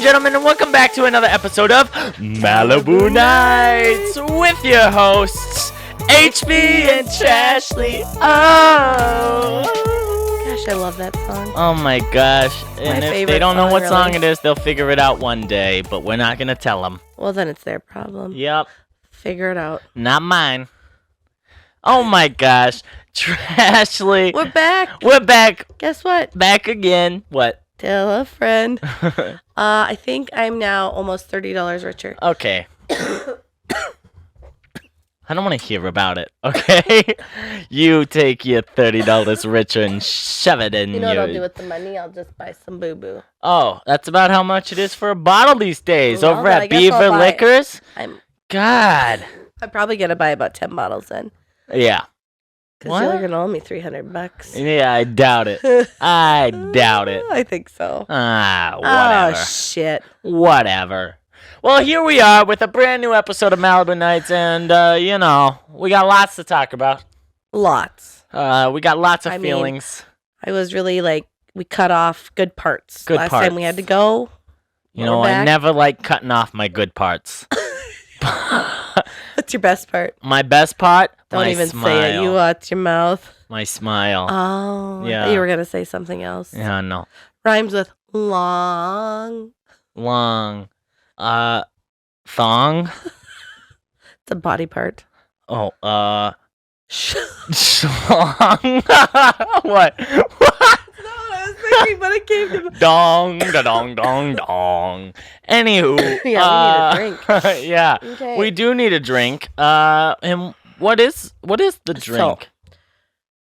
gentlemen, and welcome back to another episode of Malibu Nights with your hosts, HB and Trashley. Oh, gosh, I love that song. Oh my gosh. And if they don't know what song really. it is, they'll figure it out one day, but we're not going to tell them. Well, then it's their problem. Yep. Figure it out. Not mine. Oh my gosh. Trashley. We're back. We're back. Guess what? Back again. What? Tell a friend. I think I'm now almost $30 richer. Okay. I don't want to hear about it, okay? You take your $30 richer and shove it in You know what your... I'll do with the money? I'll just buy some boo-boo. Oh, that's about how much it is for a bottle these days Well, over then I at guess I'll Beaver buy- Liquors. I'm God. probably going to buy about 10 bottles then. Yeah. Because you're going to owe me $300. Yeah, I doubt it. I doubt it. I think so. Whatever. Oh, shit. Whatever. Well, here we are with a brand new episode of Malibu Nights, and, we got lots to talk about. Lots. We got lots of feelings. I was really we cut off good parts. Last time we had to go. You know, I never like cutting off my good parts. What's your best part? My best part? Don't my even smile. say it. You watch your mouth. My smile. Oh, Yeah. I thought you were going to say something else. Yeah, no. Rhymes with long. Long. Thong? It's a body part. Oh, Schlong? What? That's not what I was thinking, but it came to me. Dong, da dong, dong, dong. Anywho. Yeah, we need a drink. Yeah. Okay. We do need a drink. And what is the drink? So,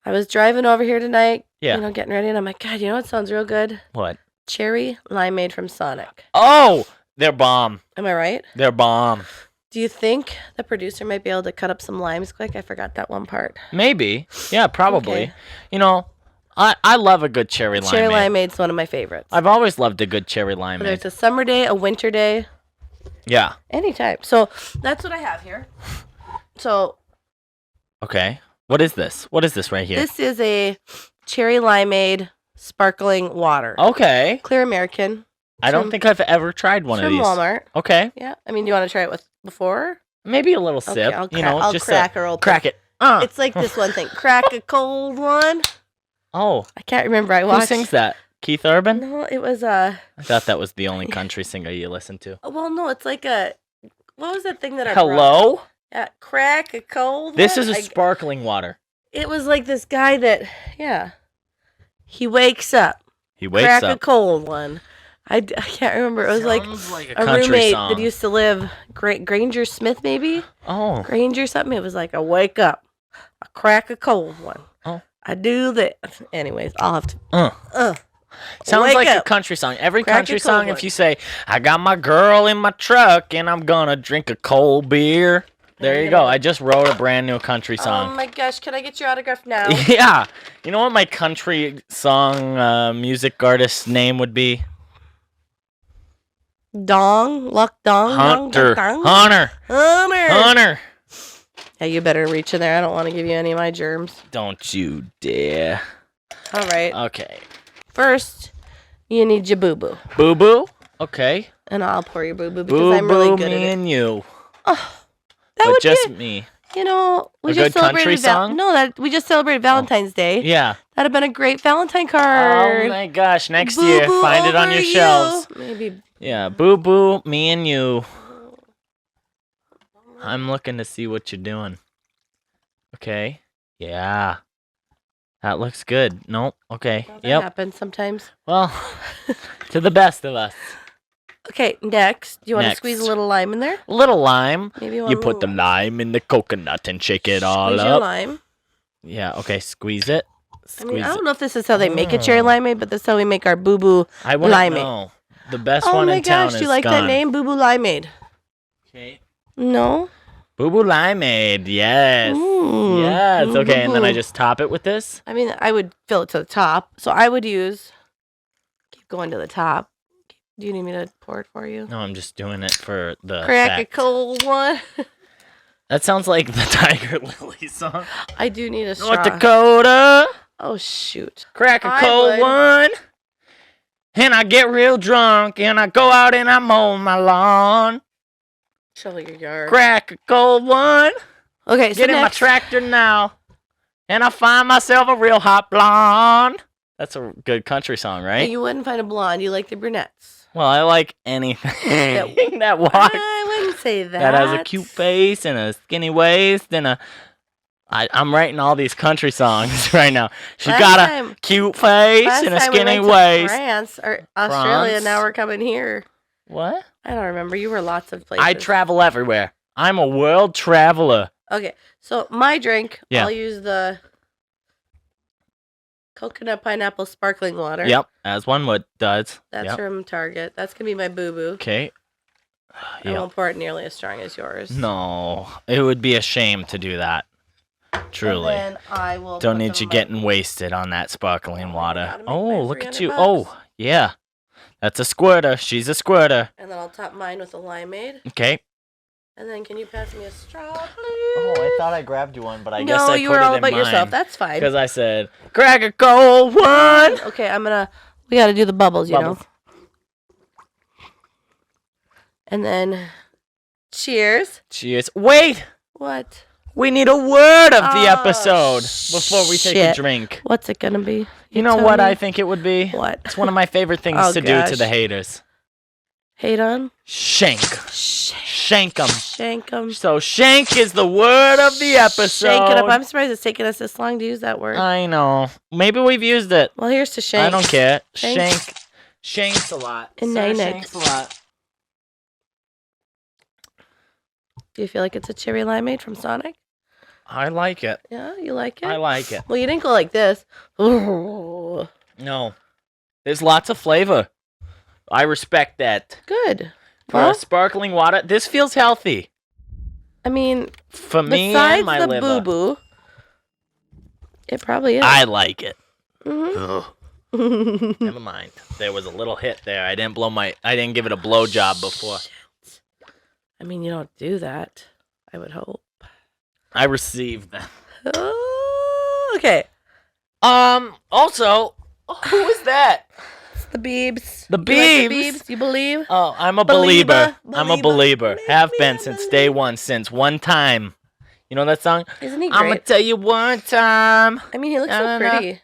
I was driving over here tonight, Yeah. getting ready, and I'm like, God, you know what sounds real good? What? Cherry limeade from Sonic. Oh, they're bomb. Am I right? They're bomb. Do you think the producer might be able to cut up some limes quick? I forgot that one part. Maybe. Yeah, probably. Okay. I love a good cherry limeade. Cherry limeade's one of my favorites. I've always loved a good cherry limeade. Whether it's a summer day, a winter day, Yeah. anytime. So that's what I have here. So Okay. What is this? What is this right here? this is a cherry limeade sparkling water. Okay. Clear American. I don't think I've ever tried one of From these. Walmart. Okay. Yeah. I mean, do you want to try it with before? Maybe a little Okay, sip. I'll just crack her open. crack it. It's like this one thing. Crack a cold one. Oh. I can't remember. I Who watched. sings that? Keith Urban? No, it was I thought that was the only country singer you listened to. Well, no, it's like a. What was that thing that I Hello? Yeah, crack a cold. This one? is a sparkling water. It was like this guy that, he wakes up. He wakes Crack a up. cold one. I can't remember. It was Sounds like a a country roommate song. that used to live, Granger Smith maybe? Oh. Granger something. It was like a wake up, a crack a cold one. Oh. I do that. Anyways, I'll have to. Sounds Wake like a up. country song. Every Crack country a cold song, one. if you say, I got my girl in my truck and I'm gonna drink a cold beer. There you go. I just wrote a brand new country Oh song. my gosh, can I get your autograph now? Yeah. You know what my country song music artist name would be? Dong? Luck Dong? Hunter. Dong, dong, dong? Hunter. Hunter. Hunter. Hey, you better reach in there. I don't want to give you any of my germs. Don't you dare. All right. Okay. First, you need your boo-boo. Boo Boo? Okay. And I'll pour your boo-boo because Boo I'm really Boo, good me at it. and you. Oh, that But would just be, me. we A just good country celebrated song? No, that we just celebrated Valentine's Day. Yeah. That'd have been a great Valentine Oh card. my gosh. Next year, Boo-boo find it on over your you. shelves. Maybe. Yeah, Boo Boo, me and you. I'm looking to see what you're doing. Okay. Yeah. That looks good. Nope. Okay. Well, that Yep. happens sometimes. Well, to the best of us. Okay, next. Do you want to Next. squeeze a little lime in there? Little lime. Maybe You put the lime in the coconut and shake it all squeeze your up. lime. Yeah, okay, squeeze it. I Squeeze mean, I it. don't know if this is how they make a cherry limeade, but this is how we make our boo-boo. I wouldn't limeade. know. The best Oh one my in town gosh, is do you like gone. that name? Boo-boo limeade. Okay. No? Boo Boo limeade. Yes. Mm. Yes. Okay, and then I Boo-boo. just top it with this. I mean, I would fill it to the top. So I would use. Keep going to the top. Do you need me to pour it for you? No, I'm just doing it for the Crack fact. a cold one. That sounds like the Tiger Lily song. I do need a straw. North Dakota. Oh shoot. Crack a I cold would. one. and I get real drunk, and I go out and I mow my lawn. Shovel your yard. Crack a cold one. Okay, so Get in my next. tractor now, and I find myself a real hot blonde. That's a good country song, right? You wouldn't find a blonde. You like the brunettes. Well, I like anything that walks. I wouldn't say that. That has a cute face and a skinny waist and I'm writing all these country songs right now. She got a cute face and a skinny waist. France or Australia. France? Now we're coming here. What? I don't remember. You were lots of places. I travel everywhere. I'm a world traveler. Okay, so my drink. Yeah. I'll use the coconut pineapple sparkling water. Yep, as one would does. That's Yep. from Target. That's gonna be my boo-boo. Okay. I won't pour it nearly as strong as yours. No, it would be a shame to do that. Truly. And then I will. Don't put need some you getting wasted on that sparkling water. gotta make Oh, my look at 300 you. bucks. Oh, yeah. That's a squirter. She's a squirter. And then I'll top mine with a limeade. Okay. And then can you pass me a straw, please? Oh, I thought I grabbed you one, but I guess No, I you put were it all in about yourself. mine. That's fine. Because I said, crack a cold one. Okay, we gotta do the bubbles, you know. And then, cheers. Cheers. Wait, What? we need a word of the Oh, episode before we take a shit. drink. What's it gonna be? You know tell what me. I think it would be? What? It's one of my favorite things Oh, to do to gosh. the haters. Hate on? Shank. Shank 'em. Shank 'em. So shank is the word of the episode. Shank it up. I'm surprised it's taken us this long to use that word. I know. Maybe we've used it. Well, here's to shank. I don't care. Shank. Shanks a lot. And Sir nay-nay. Shanks a lot. Do you feel like it's a cherry limeade from Sonic? I like it. Yeah, you like it? I like it. Well, you didn't go like this. Ooh. No. There's lots of flavor. I respect that. Good. For Well, sparkling water, this feels healthy. I mean, For me besides and my the liver. boo-boo, it probably is. I like it. Mhm. Ugh. Never mind. There was a little hit there. I didn't give it a blowjob before. I mean, you don't do that. I would hope. I received that. Okay. Also, who was that? It's the Beebs. The You like the Beebs? Beebs? You believe? Oh, I'm a Believer, believer. I'm a believer. believer. Have Maybe been I since believe. day one, since one time. You know that song? Isn't he I'm gonna great? tell you one time. I mean, he looks I so don't know. pretty.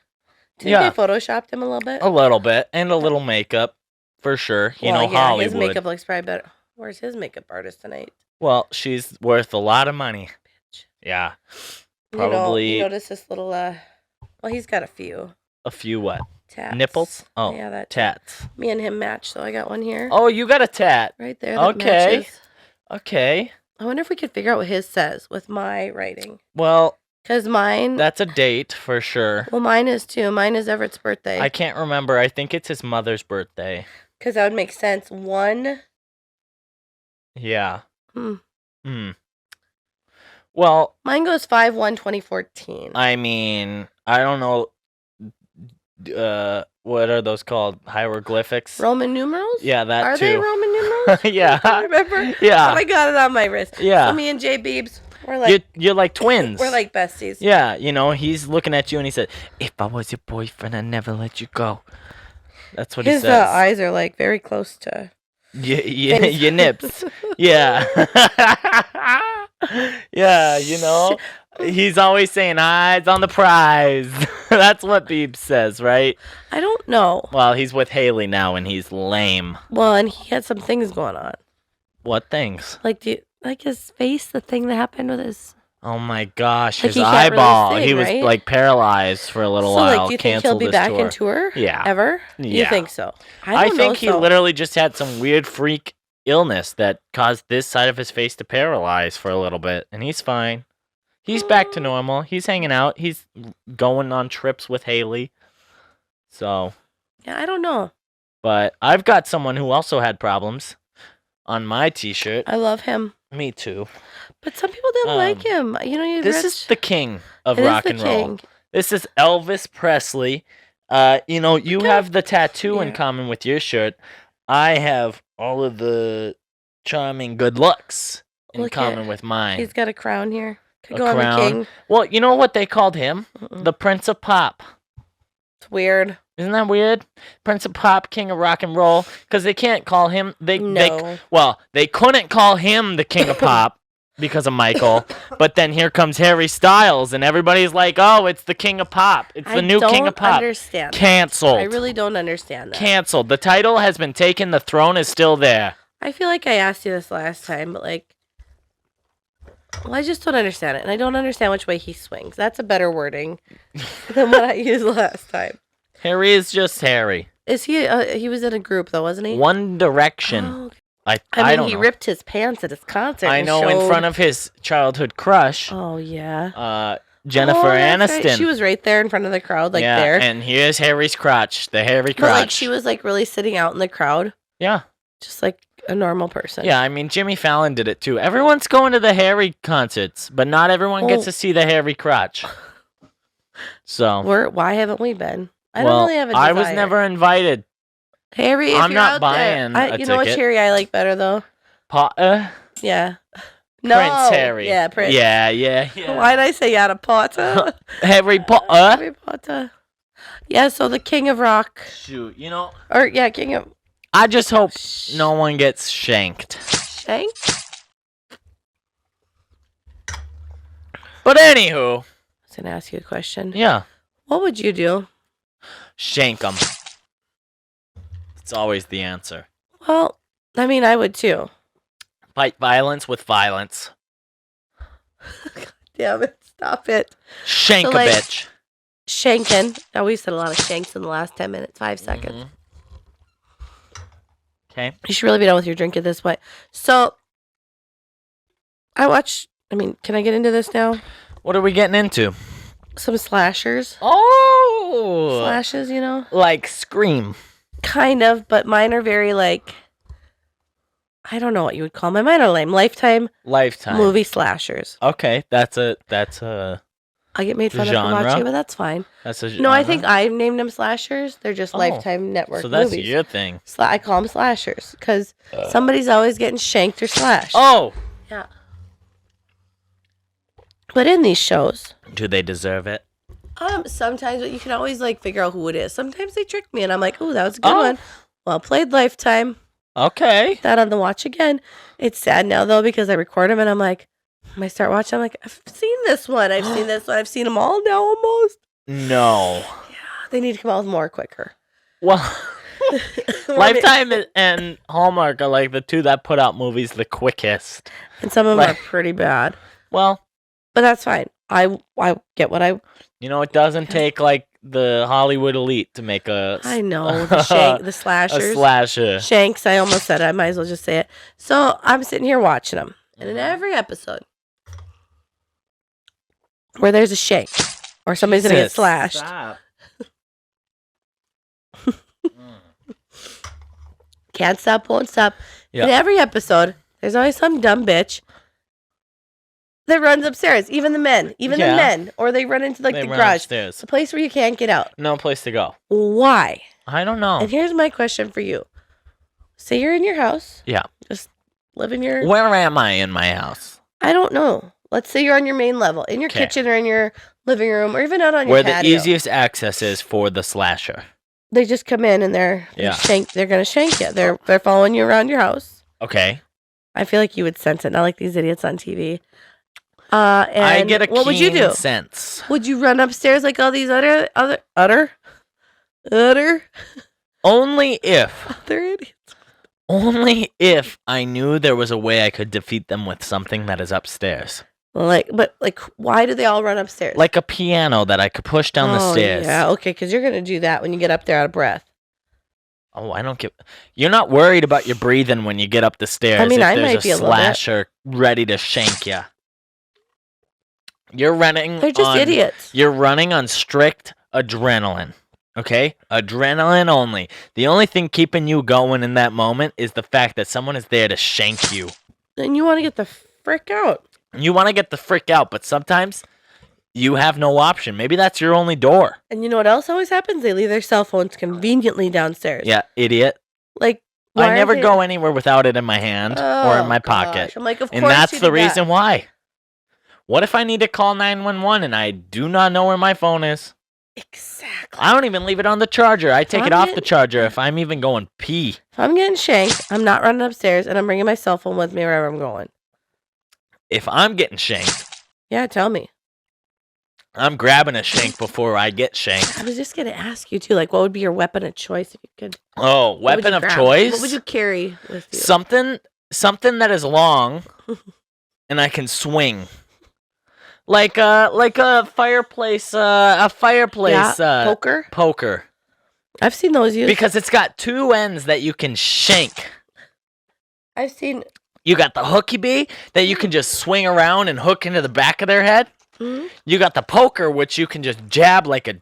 Do you Yeah. think they photoshopped him a little bit? A little bit. And a little makeup. For sure. You know, yeah, Hollywood. his makeup looks probably better. Where's his makeup artist tonight? Well, she's worth a lot of money. Bitch. Yeah. You know, Probably- you notice this little, well, he's got a few A few what? tats. Nipples? Oh, Yeah, that tats. Me and him match, so I got one here. Oh, you got a tat. Right there. That Okay. matches. Okay. I wonder if we could figure out what his says with my writing. Well, Because mine, that's a date for sure. well, mine is too. Mine is Everett's birthday. I can't remember. I think it's his mother's birthday. Because that would make sense. One. Yeah. Hmm. Hmm. Well, Mine goes 5/1/2014. I mean, I don't know. What are those called? Hieroglyphics? Roman numerals? Yeah, that Are too. they Roman numerals? Yeah. I remember. Yeah. Oh, I got it on my wrist. Yeah. So me and Jay Beebs, we're like, You're like twins. we're like besties. Yeah, you know, he's looking at you and he said, "If I was your boyfriend, I'd never let you go." That's what His he says. eyes are like very close to. Your nips. Yeah. Yeah, you know, he's always saying eyes on the prize. That's what Beeb says, right? I don't know. Well, he's with Haley now and he's lame. Well, and he had some things going on. What things? Like, like his face, the thing that happened with his. Oh my gosh, Like, his he can't really eyeball. sing, he was right? like paralyzed for a little So, while. like, do you think he'll Canceled be his back tour. in tour? Yeah. Ever? You Yeah. think so? I don't think know, he so. literally just had some weird freak illness that caused this side of his face to paralyze for a little bit, and he's fine. He's back to normal. He's hanging out. He's going on trips with Haley. So, Yeah, I don't know. but I've got someone who also had problems on my t-shirt. I love him. Me too. But some people didn't like him. You know, you This is the king of It is rock the and roll. king. This is Elvis Presley. You know, you Okay. have the tattoo in Yeah. common with your shirt. I have all of the charming good looks in Look common at- with mine. He's got a crown here. Could A go on crown. the king. Well, you know what they called him? Mm-mm. The Prince of Pop. It's weird. Isn't that weird? Prince of Pop, King of Rock and Roll, because they can't call him. They couldn't call him the King of Pop because of Michael. But then here comes Harry Styles, and everybody's like, "Oh, it's the King of Pop. It's the new King of Pop." I don't understand. Canceled. I really don't understand that. Canceled. The title has been taken. The throne is still there. I feel like I asked you this last time, but I just don't understand it, and I don't understand which way he swings. That's a better wording than what I used last time. Harry is just Harry. Is he? He was in a group though, wasn't he? One Direction. Oh, okay. I don't he know. ripped his pants at his concert. I know, in front of his childhood crush. Oh yeah. Jennifer Aniston. Right. She was right there in front of the crowd, there. And here's Harry's crotch, the hairy crotch. But she was really sitting out in the crowd. Yeah. Just like a normal person. Yeah, I mean Jimmy Fallon did it too. Everyone's going to the Harry concerts, but not everyone gets to see the hairy crotch. So why haven't we been? I don't really have a desire. I was never invited. Harry, if I'm you're not out buying there, a you know which ticket. Harry I like better though? Potter? Yeah. No. Prince Harry. Yeah, Prince. Yeah. Why did I say out of Potter? Harry Potter? Harry Potter. Yeah, so the King of Rock. Shoot, King of... I just hope no one gets shanked. Shanked? But anywho. I was going to ask you a question. Yeah. What would you do? Shank 'em. It's always the answer. Well, I mean, I would too. Fight violence with violence. God damn it. Stop it. Shank a bitch. Shanking. Oh, we said a lot of shanks in the last 10 minutes, 5 seconds. Okay. You should really be done with your drink at this point. So, can I get into this now? What are we getting into? Some slashers. Oh! Slashes, Like Scream. Kind of, but mine are very I don't know what you would call them. Mine are lame. Lifetime movie slashers. Okay, that's a I get made fun genre? of for watching, but that's fine. That's a genre. No, I think I named them slashers. They're just Lifetime Network movies. So that's movies. your thing. I call them slashers because somebody's always getting shanked or slashed. Oh! Yeah. But in these shows... Do they deserve it? Sometimes, but you can always figure out who it is. Sometimes they trick me and I'm like, oh, that was a good one. Well played, Lifetime. Okay. That on the watch again. It's sad now though because I record them and I'm like, when I start watching, I'm like, I've seen this one. I've seen this one. I've seen them all now almost. No. Yeah, they need to come out with more quicker. Well, Lifetime and Hallmark are the two that put out movies the quickest. And some of them are pretty bad. Well, but that's fine. I get what I... it doesn't take the Hollywood elite to make a... I know, the slashers. A slasher. Shanks, I almost said it. I might as well just say it. So I'm sitting here watching them. And in every episode where there's a shank or somebody's going to get slashed. Stop. Can't stop, won't stop. Yeah. In every episode, there's always some dumb bitch that runs upstairs. Even the men. Or they run into the garage. Upstairs. The place where you can't get out. No place to go. Why? I don't know. And here's my question for you. Say you're in your house. Yeah. Just live in your... Where am I in my house? I don't know. Let's say you're on your main level. In your kitchen or in your living room or even out on your patio. Where the easiest access is for the slasher. They just come in and they're going to shank you. They're following you around your house. Okay. I feel like you would sense it, not like these idiots on TV. And I get a what would you do? sense. Would you run upstairs like all these other Only if. Other idiots. Only if I knew there was a way I could defeat them with something that is upstairs. But why do they all run upstairs? Like a piano that I could push down the stairs. Yeah, okay, because you're going to do that when you get up there out of breath. Oh, I don't give... You're not worried about your breathing when you get up the stairs. I mean, if I there's might be a little bit. slasher ready to shank you. You're running They're just idiots. You're running on strict adrenaline. Okay? Adrenaline only. The only thing keeping you going in that moment is the fact that someone is there to shank you. And you want to get the frick out. You want to get the frick out, but sometimes you have no option. Maybe that's your only door. And you know what else always happens? They leave their cell phones conveniently downstairs. Yeah, idiot. I never go anywhere without it in my hand or in my pocket. I'm like, of course. And that's the reason why. What if I need to call 911 and I do not know where my phone is? Exactly. I don't even leave it on the charger. I take I'm it off the getting- charger if I'm even going pee. If I'm getting shanked, I'm not running upstairs, and I'm bringing my cell phone with me wherever I'm going. If I'm getting shanked, Yeah, tell me. I'm grabbing a shank before I get I shanked. was just gonna ask you too, like, what would be your weapon of choice if you could? Oh, What would weapon you of grab? choice? What would you carry with you? Something that is long and I can swing. Like a fireplace Poker. poker. I've seen those used. Because it's got two ends that you can shank. I've seen. You got the hooky bee that you can just swing around and hook into the back of their head. Mhm. You got the poker, which you can just jab like a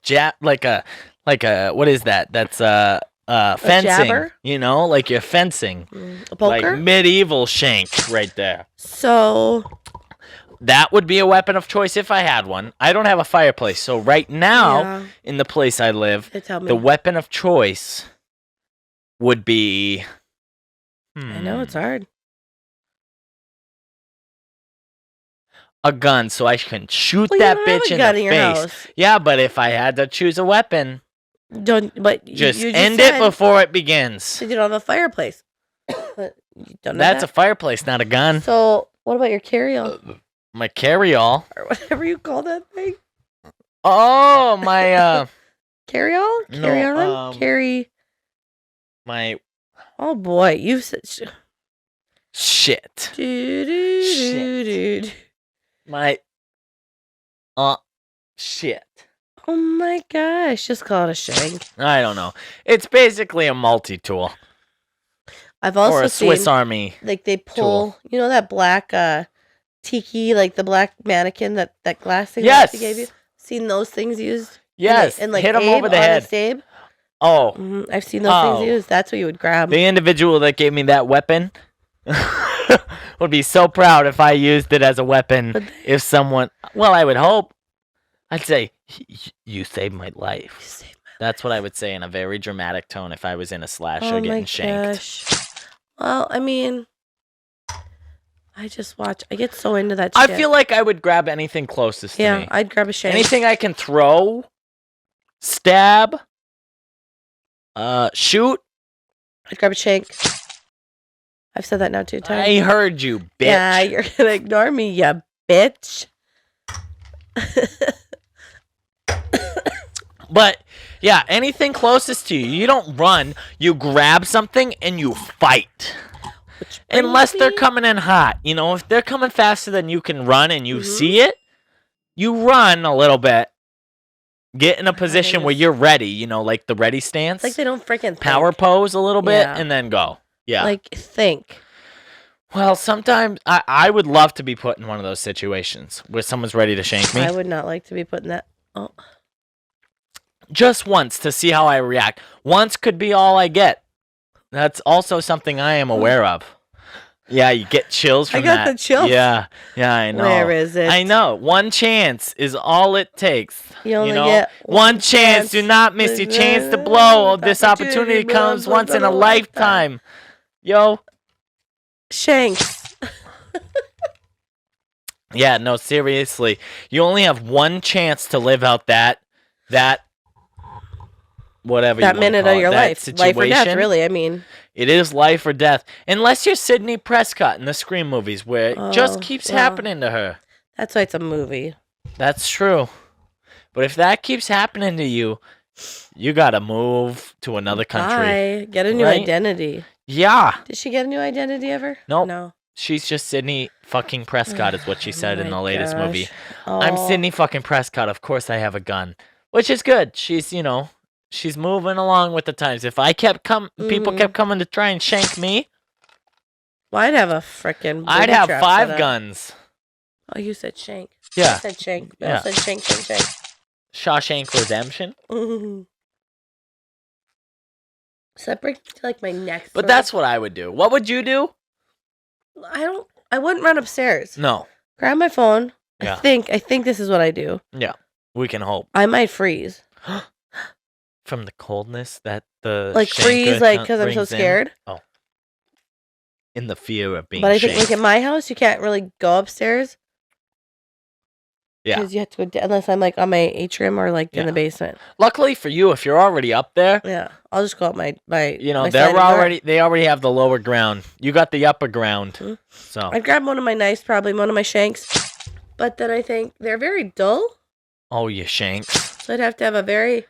what is that? That's fencing. jabber? You know, like you're fencing. A poker. Like medieval shank right there. So That would be a weapon of choice if I had one. I don't have a fireplace, so right now yeah, in the place I live, they tell me. the weapon of choice would be. I know it's hard. A gun, so I can shoot Well, that you don't have bitch a in gun the in your face. house. Yeah, but if I had to choose a weapon, Don't. But just you end said it before it begins. you don't have a fireplace. You don't know That's a that. fireplace, not a gun. So what about your carry-all My carry-all. or whatever you call that thing? Oh, my Carry-all. No, Carry-on. Carry. my Oh boy, you said. shit. Shit. My shit. Oh my gosh, just call it a shank. I don't know. It's basically a multi-tool I've also or a seen Swiss Army. like they pull, you know that black tiki, like the black mannequin that glass thing that they gave you. Yes. Seen those things used? Yes. And like Hit him Abe, over the head. Honest Abe. Oh, I've seen those Oh. things used. That's what you would grab. the individual that gave me that weapon would be so proud if I used it as a weapon. But If someone, well, I would hope. I'd say, you saved my life. That's what I would say in a very dramatic tone if I was in a slasher Oh my getting shanked. gosh. Well, I mean, I just watch. I get so into that I shit. feel like I would grab anything closest to Yeah, me. I'd grab a shank. Anything I can throw, stab, shoot. I'd grab a shank. I've said that now 2 times. I heard you, bitch. Yeah, you're gonna ignore me, you bitch. But yeah, anything closest to you. You don't run. You grab something and you fight. Which Unless brings they're me- coming in hot. You know, if they're coming faster than you can run and you Mhm. see it, you run a little bit. Get in a position where just- you're ready, you know, like the ready stance. It's like they don't freaking think. Power pose a little bit Yeah. and then go. Yeah. Like think. Well, sometimes I would love to be put in one of those situations where someone's ready to shank me. I would not like to be put in that. Oh, Just once to see how I react. Once could be all I get. That's also something I am aware of. Yeah, you get chills I from got that. the chills. Yeah, I know. where is it? I know. One chance is all it takes. You only know, get one chance. Do not miss your chance to blow. This opportunity comes once in a lifetime. Yo. Shanks. Yeah, no, seriously. You only have one chance to live out that whatever That you wanna minute call of it, your that life, life or death. situation. Really, I mean, It is life or death. Unless you're Sidney Prescott in the Scream movies where it just Oh, keeps well. happening to her. that's why it's a movie. That's true. But if that keeps happening to you, you gotta move to another country. Bye. Get a new Right? identity. Yeah. Did she get a new identity ever? Nope. No. She's just Sidney fucking Prescott is what she said in my the latest gosh. movie. Oh. I'm Sidney fucking Prescott. Of course I have a gun. Which is good. She's, you know, she's moving along with the times. If I kept people Mhm. kept coming to try and shank me, Well, I'd have a freaking. I'd have 5 guns. Oh, you said shank. Yeah. I said shank. I Yeah. said shank, shank, shank. Shawshank Redemption. Mhm. So that brings me to like my next. But that's what I would do. What would you do? I wouldn't run upstairs. No. Grab my phone. Yeah. I think this is what I do. Yeah. We can hope. I might freeze. From the coldness that the Like shanker freeze, like because I'm so brings in. scared. Oh. In the fear of being But I think like shanked. at my house, you can't really go upstairs. Yeah. Because you have to go unless I'm like on my atrium or like in the basement. Luckily for you, if you're already up there, Yeah, I'll just go up my you know, my sliding door. they already have the lower ground. You got the upper ground. Mhm. So I'd grab one of my knives, probably one of my shanks, but then I think they're very dull, oh, you shanks. so I'd have to have a very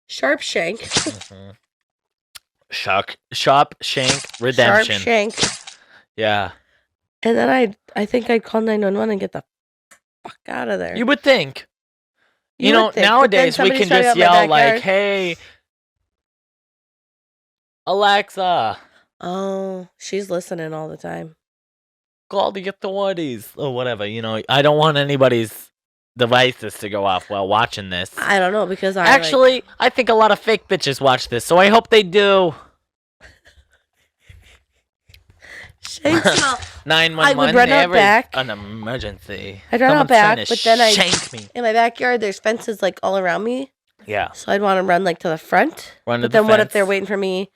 sharp shank. Mhm. Sharp shank redemption. Sharp shank. Yeah. And then I think I'd call 911 and get the fuck out of there. You would think. You would know, think, but then nowadays we somebody's can trying to just get out my yell like, backyard. "Hey, Alexa, Oh, she's listening all the time. call the authorities," or whatever. You know, I don't want anybody's devices to go off while watching this. I don't know because Actually, I think a lot of fake bitches watch this, so I hope they do. Shanks smell. 911. I would run out back. An emergency. I'd run out Someone's trying back, to but then I'd shank me. in my backyard. There's fences like all around me, Yeah. so I'd want to run like to the front. Run to But the then what if fence. they're waiting for me?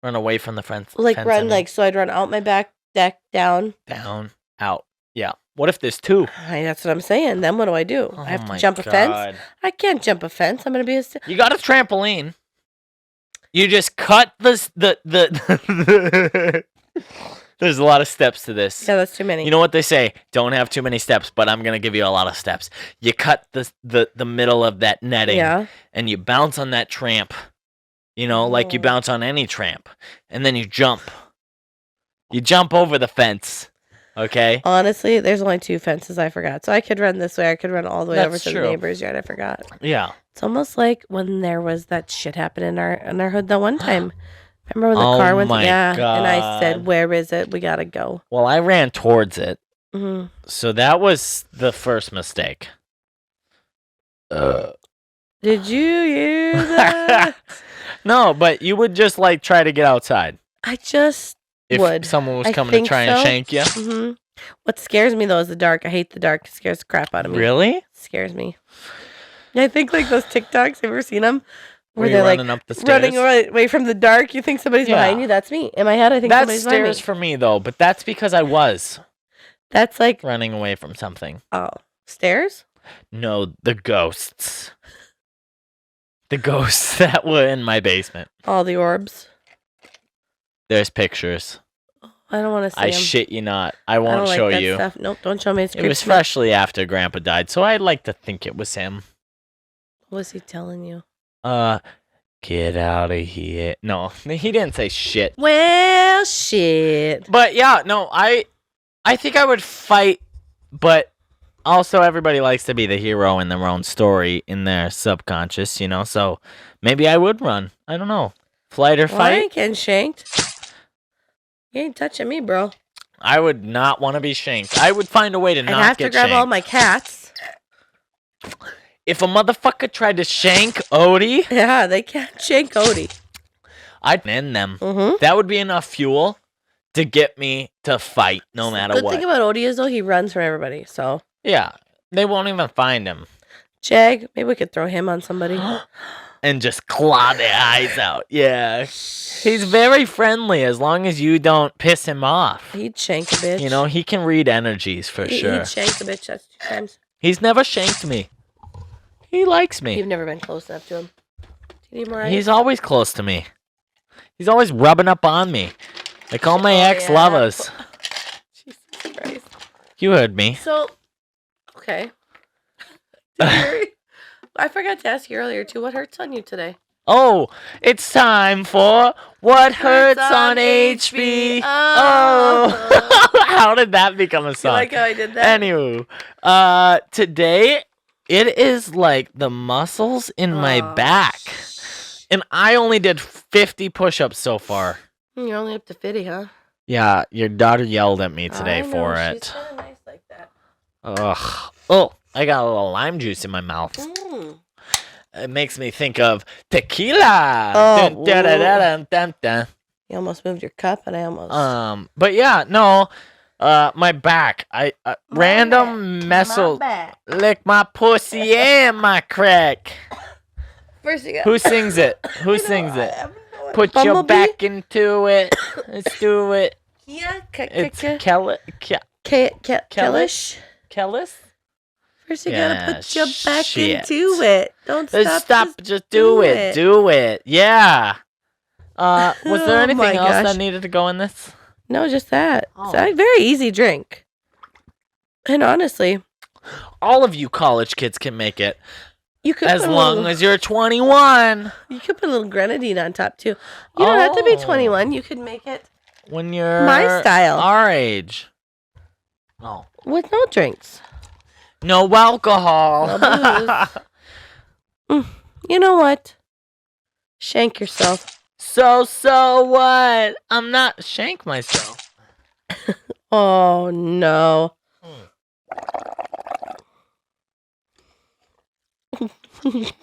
Run away from the fence. Like fence run and like so I'd run out my back deck down. down, out. Yeah. What if there's two? That's what I'm saying. Then what do? Oh I have to my jump a fence. God. I can't jump a fence. I'm gonna be You got a trampoline. You just cut the There's a lot of steps to this. Yeah, that's too many. You know what they say? Don't have too many steps, but I'm gonna give you a lot of steps. You cut the middle of that netting, Yeah. and you bounce on that tramp. You know, like you Oh. bounce on any tramp, and then you jump. You jump over the fence. Okay. Honestly, there's only 2 fences I forgot. So I could run this way. I could run all the way over That's to true. the neighbor's yard. I forgot. Yeah. It's almost like when there was that shit happen in our hood that one time. Remember when the Oh car went? my Yeah. And I said, God. "Where is it? We gotta go." Well, I ran towards it, Hmm. so that was the first mistake. Did you use that? No, but you would just like try to get outside I just if would. someone was I coming to think try and so. shank you. Hmm. What scares me though is the dark. I hate the dark. It scares the crap out of me. Really? Scares me. Yeah, I think like those TikToks. Have you ever seen them? Were you they're like running up the stairs? running away from the dark. You think somebody's Yeah. behind you. That's me. In my head, I think That's somebody's behind me. stairs for me though, but that's because I was That's like, running away from something. oh, stairs? No, the ghosts. The ghosts that were in my basement. All the orbs. There's pictures. I don't want to see I them. shit you not. I I won't don't like show that you. stuff. Nope, don't show me. It's It was creeps me out. freshly after Grandpa died, so I'd like to think it was him. What was he telling you? Get out of here. No, he didn't say shit. Well, shit. But yeah, no, I think I would fight, but also everybody likes to be the hero in their own story in their subconscious, you know, so maybe I would run. I don't know. Flight or Well, I fight? ain't getting shanked. You ain't touching me, bro. I would not want to be shanked. I would find a way to I'd not have to get grab all shanked. my cats. If a motherfucker tried to shank Odie, Yeah, they can't shank Odie. I'd end them. Mm-hmm. That would be enough fuel to get me to fight no matter Good what. thing about Odie is though he runs from everybody. So Yeah, they won't even find him Jag, maybe we could throw him on somebody. and just claw their eyes out. Yeah, he's very friendly as long as you don't piss him off. He'd shank a bitch. You know, he can read energies for sure. He'd shank a bitch. That's 2 times. He's never shanked me. He likes me. You've never been close enough to him. Do you need more ice? He's always close to me. He's always rubbing up on me. Like all my Oh, ex-lovers. Jesus Christ. You heard me. So, okay. I forgot to ask you earlier too. What hurts on you today? Oh, it's time for What Hurts on HB. Oh. How did that become a You song? like how I did that? Anywho, today it is like the muscles in my Oh, back. And I only did 50 push-ups so far. You're only up to 50, huh? Yeah, your daughter yelled at me today I know, for she's it. kind of nice like that. Ugh. Oh, I got a little lime juice in my mouth. It makes me think of tequila. Oh, Dun, dun, dun, dun, dun, dun. You almost moved your cup, and I almost. But yeah, no. My back. I random messel back. lick my pussy and my crack. First you got. Who sings it? Who sings it? Put your Bumblebee? back into it. Let's do it. Yeah, It's Kellis. Kellish. Kellis? First, you gotta put your back shit. into it. Don't stop. Just do it. Do it. Yeah. Was there Oh anything my else gosh. that needed to go in this? No, just that. Oh. It's a very easy drink. And honestly, All of you college kids can make it. you could As put long as you're 21. you could put a little grenadine on top too. You don't have to be 21. You could make it When you're my style. our age. Oh. With no drinks. No alcohol. No booze. You know what? Shank yourself. So what? I'm not shank myself. Oh no. It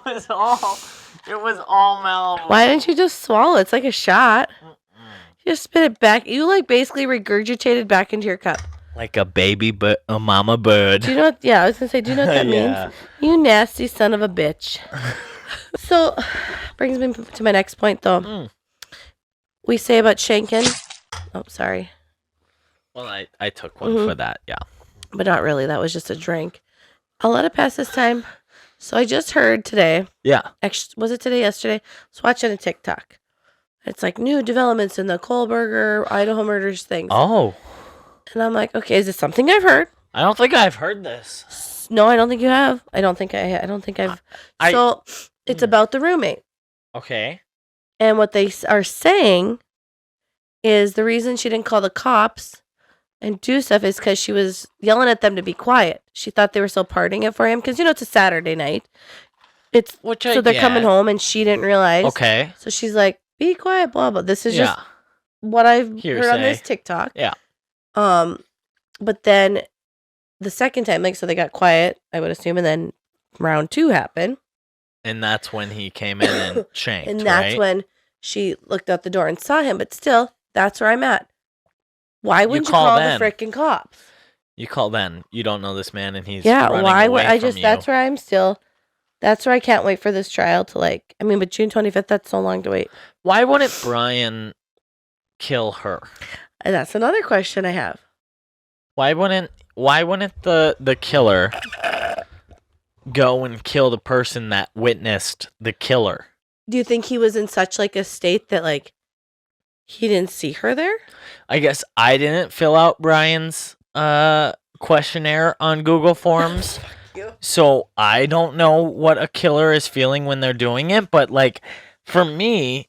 was all Malibu. Why didn't you just swallow? It's like a shot. You just spit it back. You like basically regurgitated back into your cup. Like a baby a mama bird. Do you know what? Yeah, I was gonna say. Do you know what that means? You nasty son of a bitch. So, brings me to my next point, though. We say about shanking. Oh, sorry. Well, I took one for that, yeah. But not really. That was just a drink. I'll let it pass this time. So I just heard today. Yeah. Actually, was it today? Yesterday? I was watching a TikTok. It's like new developments in the Kohlberger, Idaho murders things. Oh. And I'm like, okay, is this something I've heard? I don't think I've heard this. No, I don't think you have. I don't think I've. So it's about the roommate. Okay. And what they are saying is the reason she didn't call the cops and do stuff is because she was yelling at them to be quiet. She thought they were still partying it for him because, it's a Saturday night. So they're coming home and she didn't realize. Okay. So she's like, be quiet, blah, blah. This is just what I've heard on this TikTok. Yeah. But then the second time, so they got quiet, I would assume, and then round 2 happened. And that's when he came in and shanked, and that's when she looked out the door and saw him. But still, that's where I'm at. Why wouldn't you call the freaking cops? You call then. You don't know this man, and he's why would I just? You. That's where I'm still. That's where I can't wait for this trial to but June 25th. That's so long to wait. Why wouldn't Brian kill her? And that's another question I have. Why wouldn't the killer go and kill the person that witnessed the killer? Do you think he was in such a state that he didn't see her there? I guess I didn't fill out Brian's questionnaire on Google Forms. So I don't know what a killer is feeling when they're doing it, but for me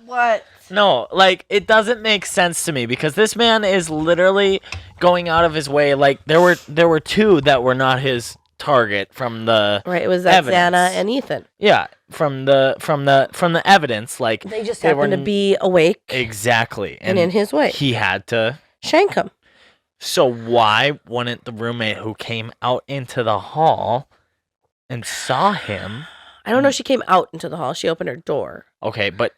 What? No, it doesn't make sense to me because this man is literally going out of his way. There were 2 that were not his target from the it was that Xana and Ethan. Yeah, from the evidence, they just happened to be awake. Exactly, and in his way, he had to shank him. So why wouldn't the roommate who came out into the hall and saw him? I don't know. She came out into the hall. She opened her door. Okay, but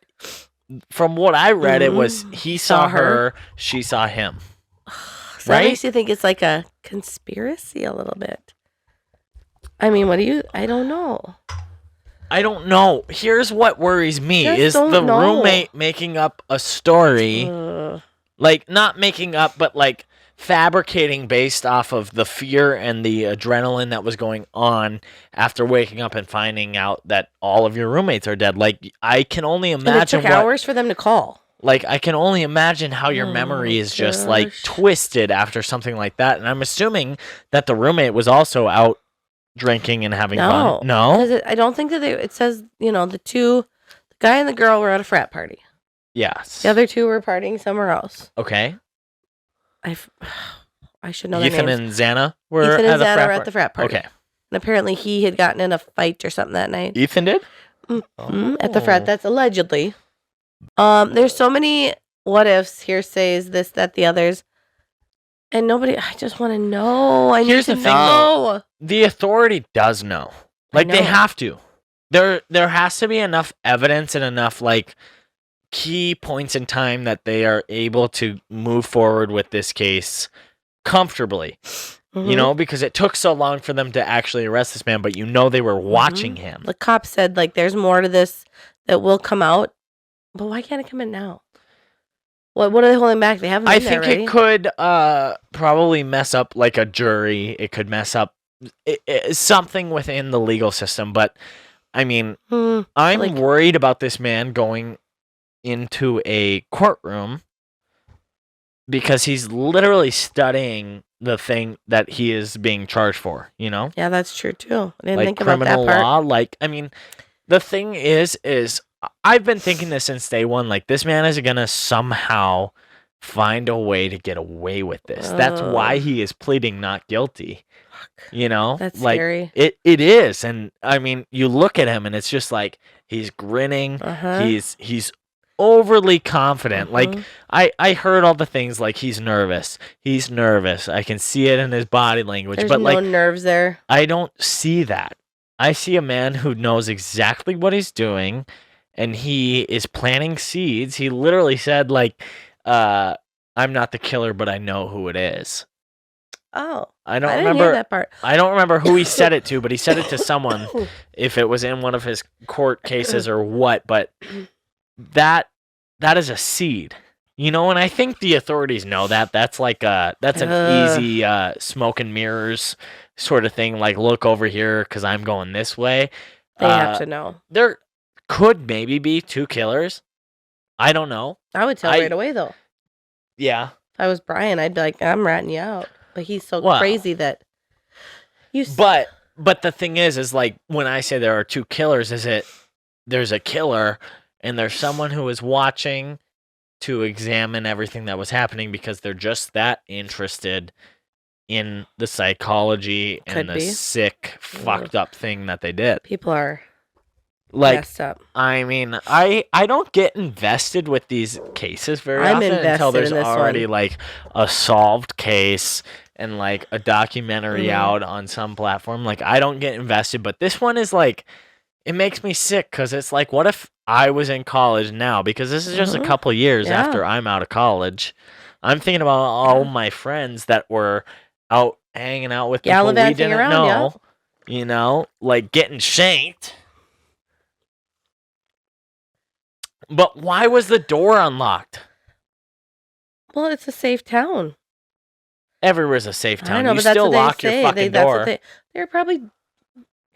from what I read, it was he saw her, she saw him. So that makes you think it's like a conspiracy a little bit. I mean, I don't know. I don't know. Here's what worries me is the roommate making up a story. Not making up, but fabricating based off of the fear and the adrenaline that was going on after waking up and finding out that all of your roommates are dead. I can only imagine it took hours for them to call. I can only imagine how your memory is just twisted after something like that. And I'm assuming that the roommate was also out drinking and having fun. No, I don't think that it says, the guy and the girl were at a frat party. Yes. The other 2 were partying somewhere else. Okay. I should know their names. Ethan and Xana were at the frat party. Okay. And apparently he had gotten in a fight or something that night. Ethan did? At the frat. That's allegedly. There's so many what ifs, hearsays, this, that, the others. And nobody, I just want to know. Here's the thing, though. The authority does know. They have to. There has to be enough evidence and enough, key points in time that they are able to move forward with this case comfortably. Because it took so long for them to actually arrest this man, but they were watching him. The cop said, there's more to this that will come out. But why can't it come in now? What are they holding back? They have him I in there think already. it could probably mess up like a jury. It could mess up something within the legal system. But I mean, I'm like- worried about this man going into a courtroom because he's literally studying the thing that he is being charged for. You know? Yeah, that's true too. I didn't Like think about that criminal part. law. Like, I mean, the thing is I've been thinking this since day one. Like, this man is gonna somehow find a way to get away with this. That's why he is pleading not guilty. You know, That's like scary. it is. And I mean, you look at him, and it's just like he's grinning. Uh-huh. He's overly confident. Like Mhm. I heard all the things like he's nervous. He's nervous. I can see it in his body language. There's but no like nerves there. I don't see that. I see a man who knows exactly what he's doing, and he is planting seeds. He literally said, like, I'm not the killer, but I know who it is. Oh, I don't I didn't remember hear that part. I don't remember who he said it to, but he said it to someone, if it was in one of his court cases or what, but that is a seed. You know, and I think the authorities know that. That's like that's an easy smoke and mirrors sort of thing. Like, look over here because I'm going this way. They have to know. There could maybe be two killers. I don't know. I would tell right away though. Yeah. If I was Brian, I'd be like, I'm ratting you out. But he's so Well, crazy that you. But the thing is like when I say there are two killers, there's a killer and there's someone who is watching to examine everything that was happening because they're just that interested in the psychology and Could the be. sick, fucked up thing that they did. People are Like, messed up. I mean, I don't get invested with these cases very I'm often until invested there's in this already one. like a solved case and like a documentary Mhm. out on some platform. Like, I don't get invested, but this one is like, it makes me sick because it's like, what if I was in college now? Because this is just a Mhm. couple years Yeah. after I'm out of college. I'm thinking about all Yeah. my friends that were out hanging out with people we Gallivanting didn't around, know. You know, like getting shanked. But why was the door unlocked? Well, it's a safe town. Everywhere's a safe I town. know, You but that's still what they lock your say. fucking That's door. what they're probably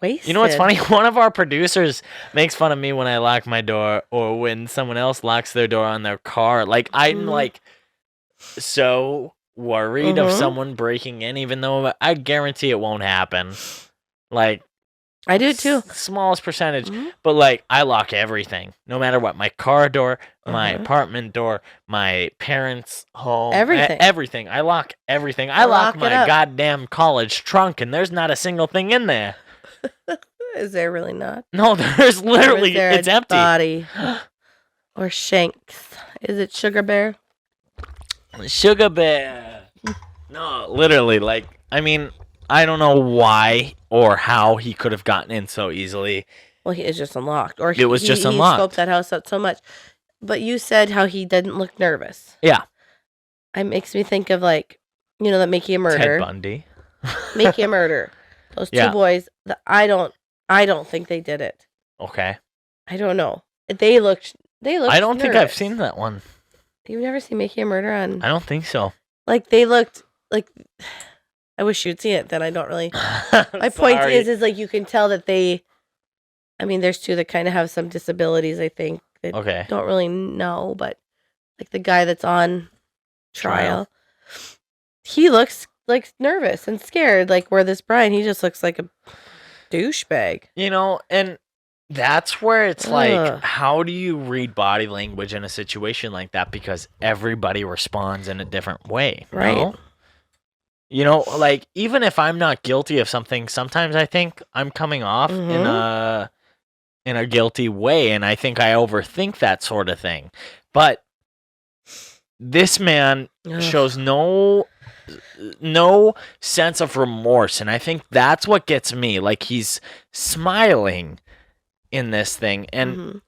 wasted. You know what's funny? One of our producers makes fun of me when I lock my door or when someone else locks their door on their car. Like, I'm Mhm. like so worried of Mhm. someone breaking in, even though I guarantee it won't happen. Like, I do too. smallest percentage. Mhm. But like, I lock everything, no matter what. My car door, my Uh-huh. apartment door, my parents' home, Everything. everything. I lock everything. I lock Lock it my up. goddamn college trunk, and there's not a single thing in there. Is there really not? No, there's Or literally, is there it's a empty. Body or Shanks? Is it Sugar Bear? Sugar Bear. No, literally, like, I mean, I don't know why or how he could have gotten in so easily. Well, he is just unlocked, or It was just unlocked. He scoped that house out so much. But you said how he didn't look nervous. Yeah. It makes me think of like, you know, that Mickey a Ted murder. Bundy. Mickey a murder. Those two Yeah. boys. I don't think they did it. Okay. I don't know. They looked. I don't think I've nervous. seen that one. You've never seen Mickey a murder on? I don't think so. Like they looked like. I wish you'd see it. Then I don't really. My point Sorry. is like you can tell that they. I mean, there's two that kind of have some disabilities. I think that Okay. don't really know, but like the guy that's on trial, he looks like nervous and scared. Like where this Brian, he just looks like a douchebag. You know, and that's where it's like, Ugh. how do you read body language in a situation like that? Because everybody responds in a different way, Right. no? You know, like, even if I'm not guilty of something, sometimes I think I'm coming off in a guilty way, and I think I overthink that sort of thing. But this man Ugh. shows no sense of remorse, and I think that's what gets me. Like, he's smiling in this thing, and Mhm.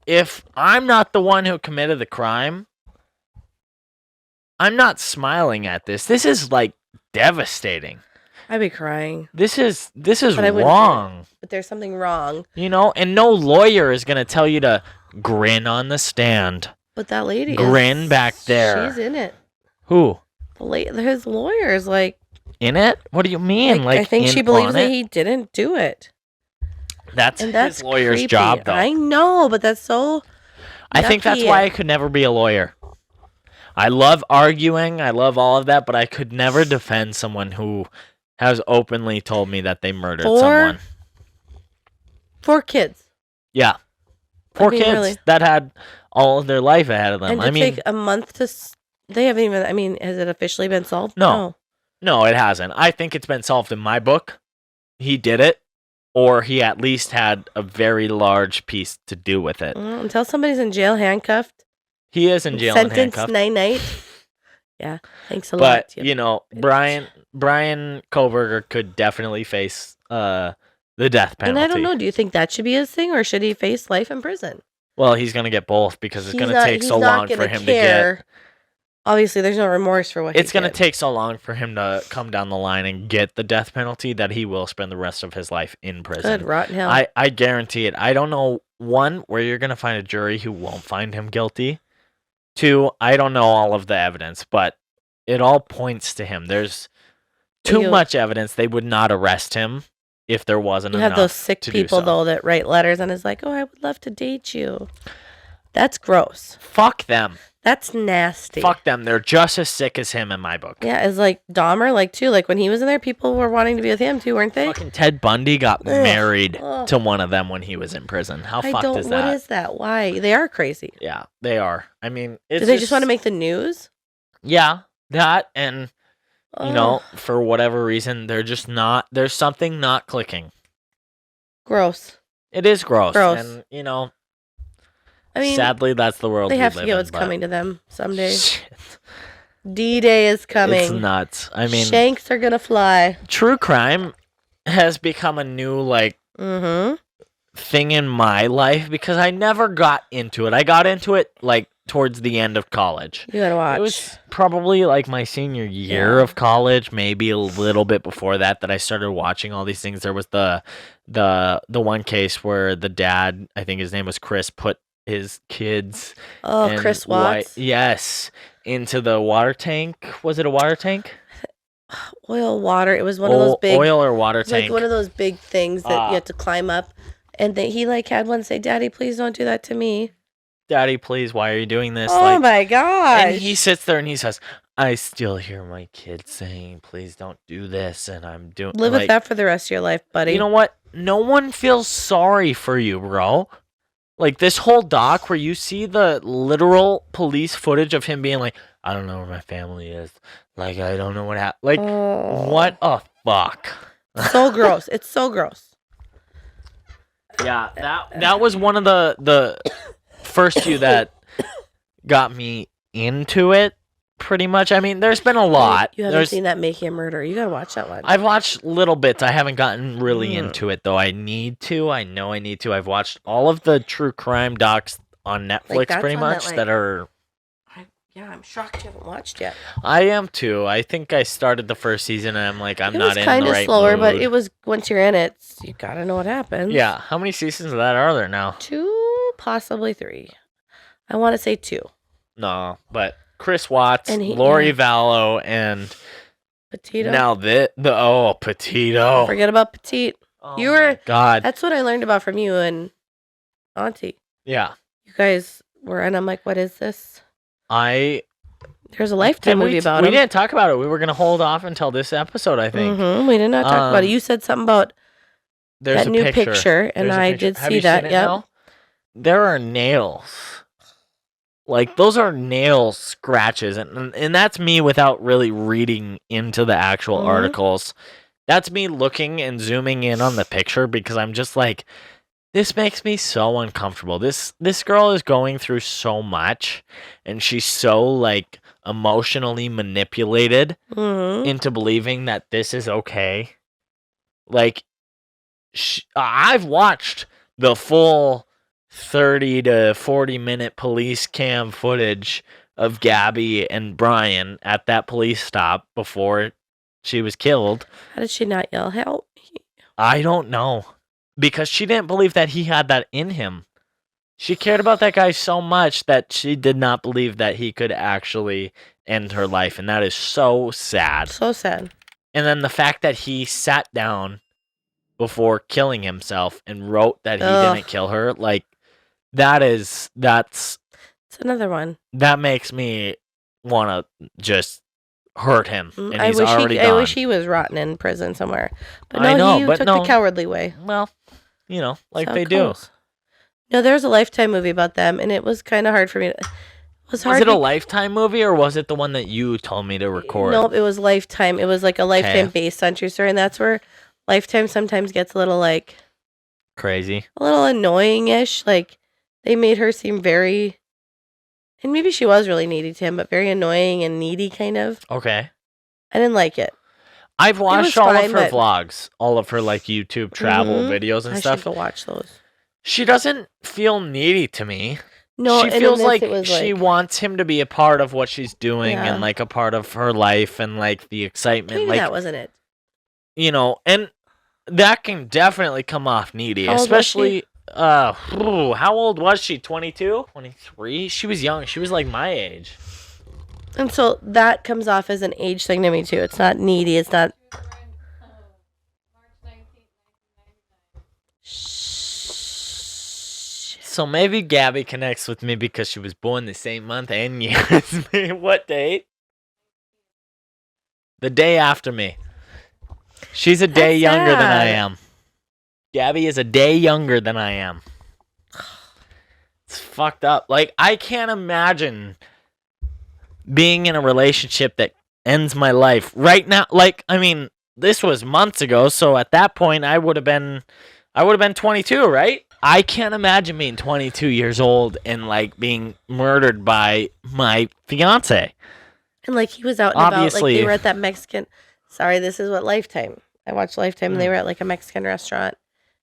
if I'm not the one who committed the crime, I'm not smiling at this. This is like devastating. I'd be crying, This is But I wouldn't wrong. but there's something wrong. You know, and no lawyer is going to tell you to grin on the stand. But that lady grin is, back there. She's in it. Who? His lawyers, like In it? What do you mean? Like I think in she believes on that it? he didn't do it. That's And that's his lawyer's creepy. job, though. I know, but that's so I think that's yucky. why I could never be a lawyer. I love arguing. I love all of that, but I could never defend someone who has openly told me that they murdered someone. 4 kids. Yeah. 4 mean, kids really. that had all of their life ahead of them. And to take a month to... They haven't even... I mean, has it officially been solved? No, it hasn't. I think it's been solved in my book. He did it, or he at least had a very large piece to do with it. Until somebody's in jail handcuffed. He is in jail and Sentenced handcuffed. night. Yeah, thanks a But, lot. you know, Brian Koberger could definitely face the death penalty. And I don't know, do you think that should be his thing, or should he face life in prison? Well, he's going to get both because it's going to take so long for him to get... Obviously, there's no remorse for what It's he going to did. take so long for him to come down the line and get the death penalty that he will spend the rest of his life in prison. Good rotten hell. I guarantee it. I don't know, 1, where you're going to find a jury who won't find him guilty. 2, I don't know all of the evidence, but it all points to him. There's too much evidence. They would not arrest him if there wasn't enough. You have those sick to people, do so. though, that write letters and is like, oh, I would love to date you. That's gross. Fuck them. That's nasty. Fuck them. They're just as sick as him in my book. Yeah, it's like Dahmer, like, too. Like, when he was in there, people were wanting to be with him, too, weren't they? Fucking Ted Bundy got married to one of them when he was in prison. How fucked is that? What is that? Why? They are crazy. Yeah, they are. I mean, it's Do they just want to make the news? Yeah, that, and, you know, for whatever reason, they're just not... There's something not clicking. Gross. It is gross. Gross. And, you know... I mean, sadly, that's the world they we have to live get in, what's but- coming to them someday. Shit. D-Day is coming. It's nuts. I mean, Shanks are gonna fly. true crime has become a new, like, thing in my life because I never got into it. I got into it, like, towards the end of college. You gotta watch. It was probably, like, my senior year of college, maybe a little bit before that I started watching all these things. There was the one case where the dad, I think his name was Chris, put his kids Chris Watts. yes, into the water tank. Was it a water tank? Oil, water. It was one of those big oil or water tank. like one of those big things that you had to climb up. And he like had one say, "Daddy, please don't do that to me." Daddy, please, why are you doing this? Oh my gosh. And he sits there and he says, I still hear my kids saying, please don't do this, and I'm doing... Live with that for the rest of your life, buddy. You know what? No one feels sorry for you, bro. Like, this whole doc where you see the literal police footage of him being like, I don't know where my family is. Like, I don't know what happened. Like, what a fuck. So gross. It's so gross. Yeah, that was one of the first few that got me into it, pretty much. I mean, there's been a lot. You haven't seen that Making a Murderer. You gotta watch that one. I've watched little bits. I haven't gotten really into it, though. I need to. I know I need to. I've watched all of the true crime docs on Netflix, pretty much, that are... Yeah, I'm shocked you haven't watched yet. I am, too. I think I started the first season, and I'm like, I'm not in the right It was kind of slower, mood. but it was, once you're in it, you gotta know what happens. Yeah. How many seasons of that are there now? 2, possibly 3. I want to say 2. No, but Chris Watts, And Lori Vallow, and Petito. now Petito. Forget about Petite. Oh You were- my God. That's what I learned about from you and Auntie. Yeah. You guys were, and I'm like, what is this? There's a Did Lifetime movie about we him. didn't talk about it. We were going to hold off until this episode, I think. We did not talk about it. You said something about There's that a new picture. picture, and There's a I picture. did Have see you that. seen it Yep. now? There are nails. Like, those are nail scratches. And that's me without really reading into the actual articles. That's me looking and zooming in on the picture because I'm just like, this makes me so uncomfortable. This girl is going through so much, and she's so, like, emotionally manipulated into believing that this is okay. Like, I've watched the full 30 to 40 minute police cam footage of Gabby and Brian at that police stop before she was killed. How did she not yell help? I don't know. Because she didn't believe that he had that in him. She cared about that guy so much that she did not believe that he could actually end her life, and that is so sad. So sad. And then the fact that he sat down before killing himself and wrote that he didn't kill her, like that's It's another one. that makes me want to just hurt him, and I he's wish already he, gone. I wish he was rotten in prison somewhere. But no, I know, he but took no. the cowardly way. Well, you know, like That's how they it do. goes. No, there was a Lifetime movie about them, and it was kind of hard for me. It was hard. Was it a Lifetime movie, or was it the one that you told me to record? Nope, it was Lifetime. It was like a Lifetime based on true story, and that's where Lifetime sometimes gets a little like Crazy. a little annoying-ish. Like they made her seem very, and maybe she was really needy to him, but very annoying and needy kind of. Okay. I didn't like it. I've watched was all fine, of her but- vlogs, all of her like YouTube travel videos and I stuff. should go watch those. She doesn't feel needy to me. No, She and in feels this like it was she wants him to be a part of what she's doing Yeah. and like a part of her life and like the excitement. Maybe Like, that wasn't it. you know, and that can definitely come off needy, How old was she? especially how old was she? 22? 23? She was young. She was like my age. And so that comes off as an age thing to me too. It's not needy. It's not. So maybe Gabby connects with me because she was born the same month and year as me. What date? The day after me. She's a day That's younger than I sad. am. Gabby is a day younger than I am. It's fucked up. Like, I can't imagine being in a relationship that ends my life right now. Like, I mean, this was months ago, so at that point I would have been 22, right? I can't imagine being 22 years old and like being murdered by my fiance. And like he was out and about. Like Obviously. they were at that Mexican. Sorry, this is what Lifetime. I watched Lifetime and they were at like a Mexican restaurant.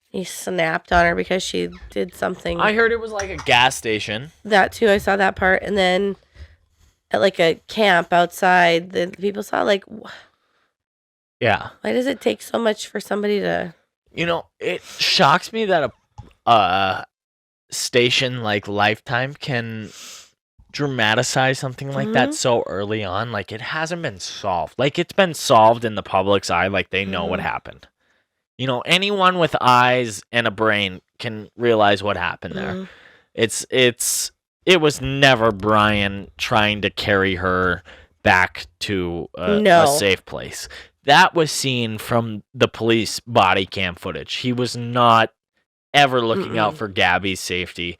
He snapped on her because she did something. I heard it was like a gas station. That too. I saw that part. And then at like a camp outside, the people saw like, Yeah. why does it take so much for somebody to. You know, it shocks me that a station like Lifetime can dramatize something like that so early on. Like, it hasn't been solved. Like, it's been solved in the public's eye. Like, they know what happened. You know, anyone with eyes and a brain can realize what happened there. It was never Brian trying to carry her back to a safe place. That was seen from the police body cam footage. He was not ever looking out for Gabby's safety.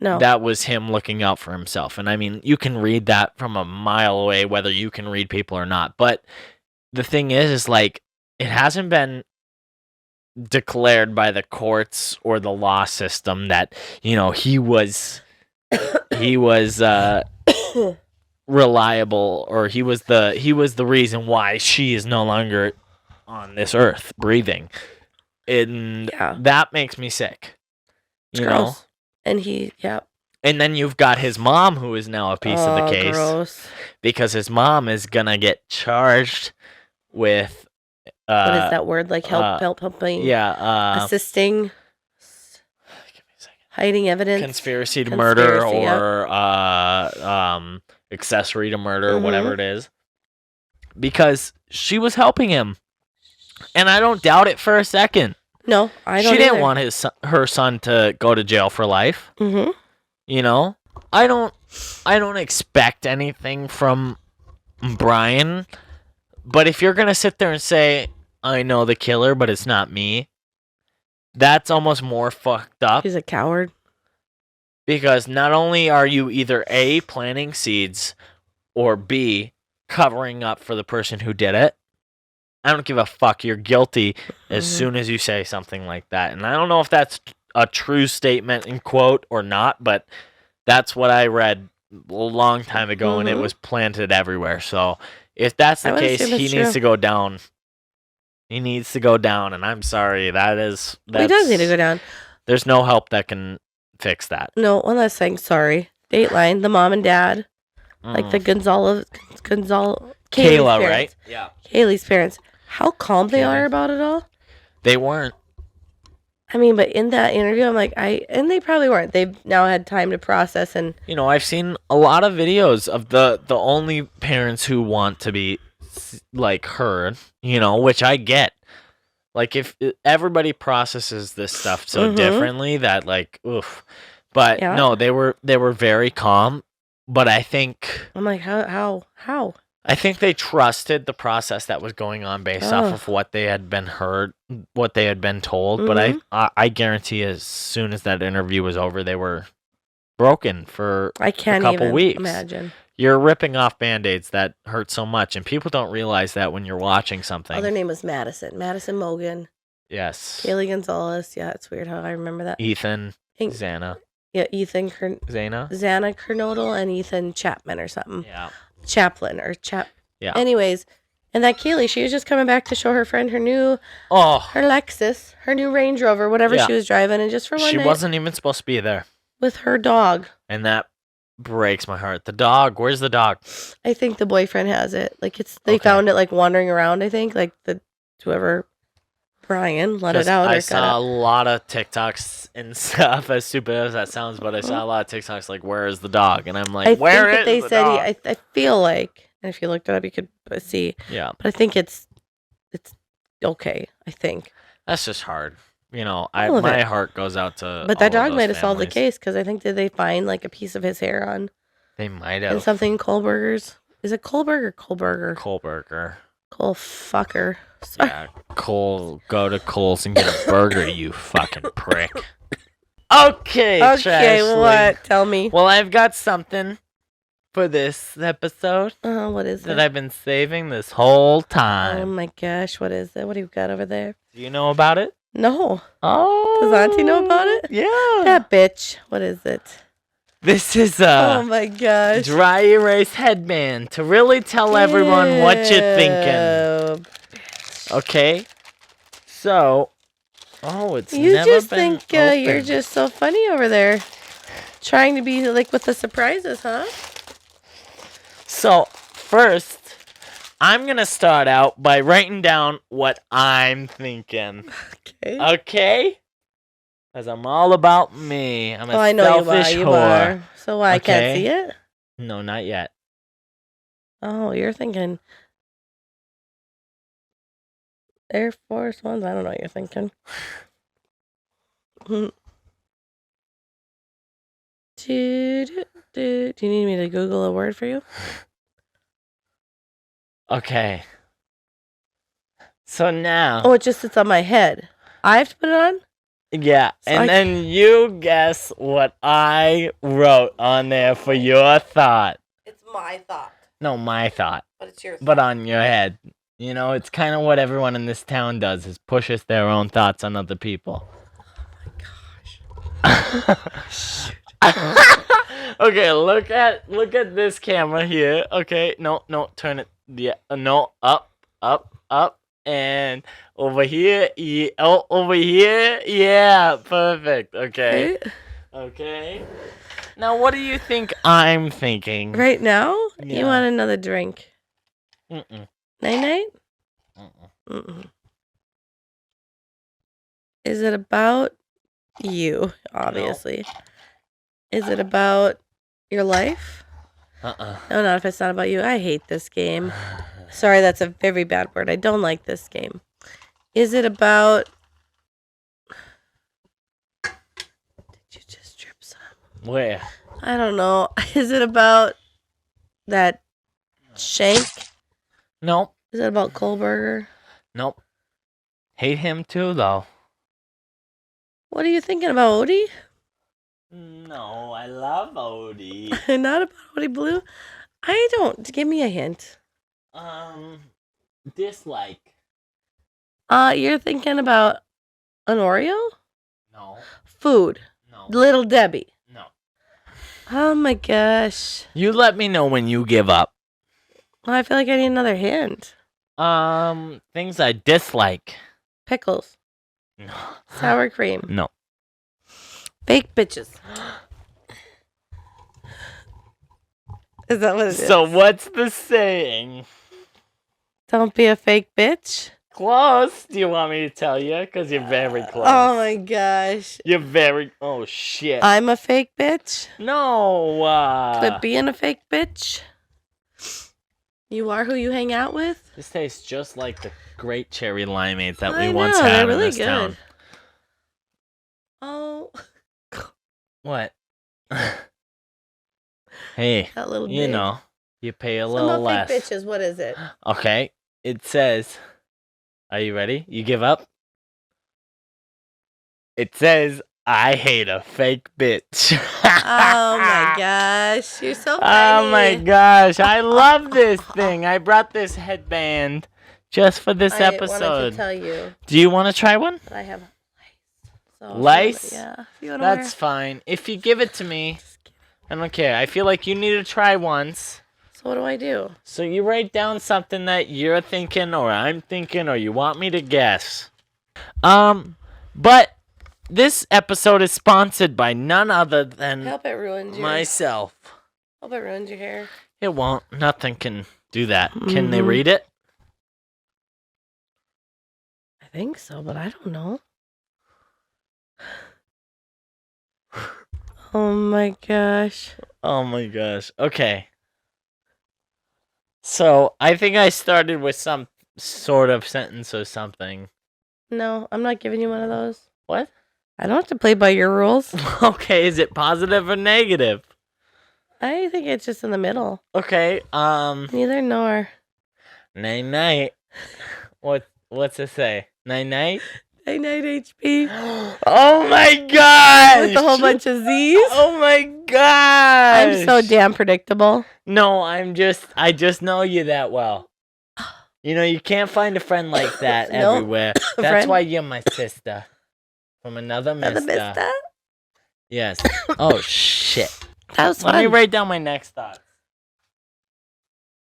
No. That was him looking out for himself. And I mean, you can read that from a mile away, whether you can read people or not. But the thing is like, it hasn't been declared by the courts or the law system that, you know, he was reliable, or he was the reason why she is no longer on this earth breathing. And that makes me sick. You know? And he, And then you've got his mom, who is now a piece of the case. Gross. Because his mom is gonna get charged with What is that word? Like helping? Yeah. Assisting. Give me a second. Hiding evidence. Conspiracy to murder, Conspiracy, or accessory to murder, whatever it is. Because she was helping him. And I don't doubt it for a second. No, I don't. She didn't either. want her son to go to jail for life. Mm-hmm. You know, I don't expect anything from Brian. But if you're gonna sit there and say, "I know the killer, but it's not me," that's almost more fucked up. He's a coward. Because not only are you either A, planting seeds, or B, covering up for the person who did it. I don't give a fuck. You're guilty as soon as you say something like that. And I don't know if that's a true statement in quote or not, but that's what I read a long time ago, and it was planted everywhere. So if that's the case, he needs to go down. He needs to go down, and I'm sorry. He does need to go down. There's no help that can fix that. No, one last thing. Sorry. Dateline, the mom and dad, like the Kayla, Kayla, parents. right? Yeah. Kaylee's parents. How calm they are about it all. They weren't. I mean, but in that interview, I'm like, and they probably weren't. They've now had time to process and You know, I've seen a lot of videos of the only parents who want to be like heard, you know, which I get. Like if everybody processes this stuff so differently that like oof. But Yeah. no, they were very calm, but I think I'm like, how? I think they trusted the process that was going on based off of what they had been heard, what they had been told. But I guarantee as soon as that interview was over, they were broken for I can't a couple even weeks. imagine. You're ripping off Band-Aids that hurt so much, and people don't realize that when you're watching something. Oh, their name was Madison. Madison Mogan. Yes. Kaylee Gonzalez. Yeah, it's weird how I remember that. Ethan. Xana. Yeah, Ethan. Xana Kernodle and Ethan Chapman or something. Yeah. Chaplin or Chap. Yeah. Anyways, and that Kaylee, she was just coming back to show her friend her new, her Lexus, her new Range Rover, whatever she was driving, and just for one night. She wasn't even supposed to be there. With her dog. And that breaks my heart. The dog, where's the dog? I think the boyfriend has it. Like they found it like wandering around, I think. Like whoever, Brian, let it out. I saw a lot of TikToks and stuff, as stupid as that sounds, but I saw a lot of TikToks like, where is the dog? And I'm like, where is the dog? I feel like, and if you looked it up, you could see. Yeah. But I think it's okay, I think. That's just hard. You know, my heart goes out to. But that dog might have solved the case because I think did they find like a piece of his hair on? They might have. And something Kohlberger's. Is it Kohlberg or Kohlberger? Kohlberger. Cole fucker. Sorry. Yeah, Cole. Go to Cole's and get a burger, you fucking prick. Okay, Trashley. What? Tell me. Well, I've got something for this episode. What is it? That I've been saving this whole time. Oh my gosh, what is it? What do you got over there? Do you know about it? No. Oh. Does Auntie know about it? Yeah. That bitch. What is it? This is oh my gosh. Dry erase headband to really tell everyone what you're thinking. Okay. So, it's you never just been think opened. you're just so funny over there, trying to be like with the surprises, huh? So first, I'm gonna start out by writing down what I'm thinking. Okay. Okay. Because I'm all about me. I'm a I know selfish you whore. are. So why I can't see it? No, not yet. Oh, you're thinking Air Force Ones? I don't know what you're thinking. Do you need me to Google a word for you? Okay. So now. Oh, it just sits on my head. I have to put it on? Yeah, so and then you guess what I wrote on there for your thought. It's my thought. No, my thought. But it's your thought. But on your head. You know, it's kind of what everyone in this town does, is pushes their own thoughts on other people. Oh my gosh. Okay, look at this camera here. Okay, no, turn it. Yeah, no, up. And over here, over here, yeah, perfect. Okay. Now, what do you think I'm thinking? Right now? Yeah. You want another drink? Mm-mm. Night? Mm-mm. Is it about you, obviously? No. Is it about your life? No, not if it's not about you. I hate this game. Sorry, that's a very bad word. I don't like this game. Is it about... Did you just drip some? Where? I don't know. Is it about that Shank? Nope. Is it about Kohlberger? Nope. Hate him too, though. What are you thinking about, Odie? No, I love Odie. Not about Odie Blue? I don't. Give me a hint. Dislike. You're thinking about an Oreo? No. Food. No. Little Debbie. No. Oh my gosh. You let me know when you give up. Well, I feel like I need another hint. Things I dislike. Pickles. No. Sour cream. No. Fake bitches. Is that what it is? So what's the saying? Don't be a fake bitch. Close. Do you want me to tell you? Because you're very close. Oh my gosh. You're very. Oh shit. I'm a fake bitch. No. Quit being a fake bitch. You are who you hang out with. This tastes just like the great cherry limeades that I we once know, had they're in really this town. good. Oh, What? Hey, that little you big. know, you pay a Some little of less. fake bitches. What is it? Okay, it says. Are you ready? You give up? It says, I hate a fake bitch. Oh my gosh, you're so funny. Oh my gosh, I love this thing. I brought this headband just for this I wanted episode. to tell you Do you want to try one? that I have lice. So if you Lice? wanna- yeah. If you wanna That's fine. If you give it to me, I don't care. I feel like you need to try once. So what do I do? So you write down something that you're thinking or I'm thinking or you want me to guess. But this episode is sponsored by none other than Help it ruins your. myself. Hope it ruins your hair. It won't. Nothing can do that. Can they Mhm. read it? I think so, but I don't know. Oh my gosh. Oh my gosh. Okay. So I think I started with some sort of sentence or something. No, I'm not giving you one of those. What? I don't have to play by your rules. Okay, is it positive or negative? I think it's just in the middle. Okay, Neither nor. night night. What's it say? Night night? Night night HP. Oh my gosh! With a whole bunch of Z's. Oh my gosh! I'm so damn predictable. No, I just know you that well. You know, you can't find a friend like that No. everywhere. That's Friend? why you're my sister. From another Another mister. mister? Yes. Oh shit. That was Let me fun. write down my next thoughts.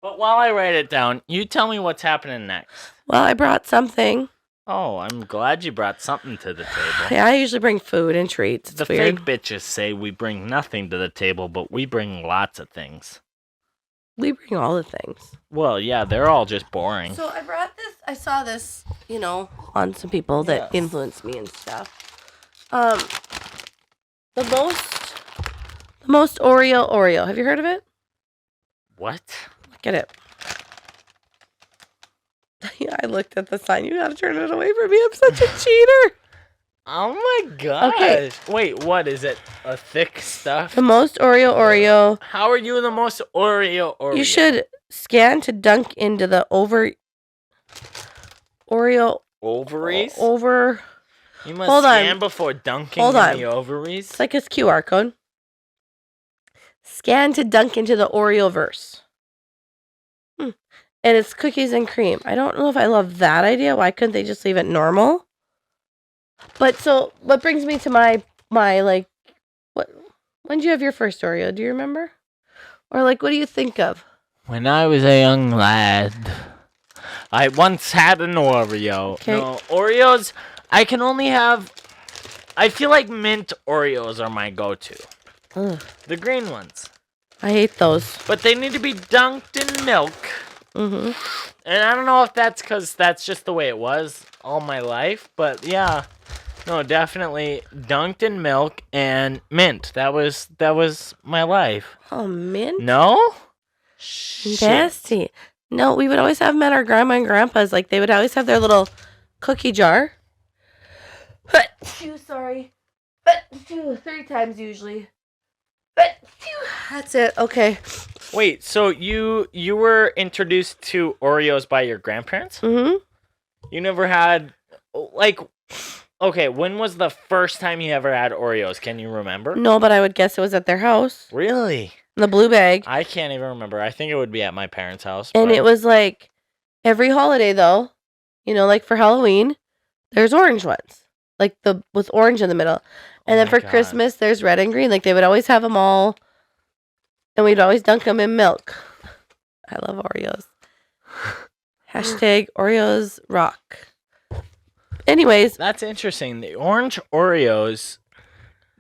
But while I write it down, you tell me what's happening next. Well, I brought something. Oh, I'm glad you brought something to the table. Yeah, I usually bring food and treats. It's The weird. fake bitches say we bring nothing to the table, but we bring lots of things. We bring all the things. Well, yeah, they're all just boring. So I brought this. I saw this, on some people that Yes. influenced me and stuff. The most Oreo. Have you heard of it? What? Look at it. Yeah, I looked at the sign. You gotta turn it away from me. I'm such a cheater. Oh my gosh. Okay. Wait, what is it? A thick stuff? The most Oreo. How are you the most Oreo? You should scan to dunk into the Oreo Ovaries? over. You must Hold on. scan before dunking Hold in on. the ovaries? It's like his QR code. Scan to dunk into the Oreo verse. And it's cookies and cream. I don't know if I love that idea. Why couldn't they just leave it normal? But so, what brings me to my like, what? When did you have your first Oreo? Do you remember? Or like, what do you think of? When I was a young lad, I once had an Oreo. Okay. No, Oreos, I can only have... I feel like mint Oreos are my go-to. Ugh, The green ones. I hate those. But they need to be dunked in milk. Mm-hmm. And I don't know if that's because that's just the way it was all my life. But yeah, no, definitely dunked in milk and mint. That was my life. Oh, mint? No? Shit. Nasty. No, we would always have them at our grandma and grandpa's. Like, they would always have their little cookie jar. Sorry. 3 times usually. That's it. Okay. Wait, so you were introduced to Oreos by your grandparents? Mm-hmm. You never had, like, okay, when was the first time you ever had Oreos? Can you remember? No, but I would guess it was at their house. Really? In the blue bag. I can't even remember. I think it would be at my parents' house. And but- it was like every holiday, though. Like for Halloween, there's orange ones. Like with orange in the middle. And Oh then my for God. Christmas, there's red and green. Like they would always have them all. And we'd always dunk them in milk. I love Oreos. Hashtag Oreos rock. Anyways, That's interesting. The orange Oreos,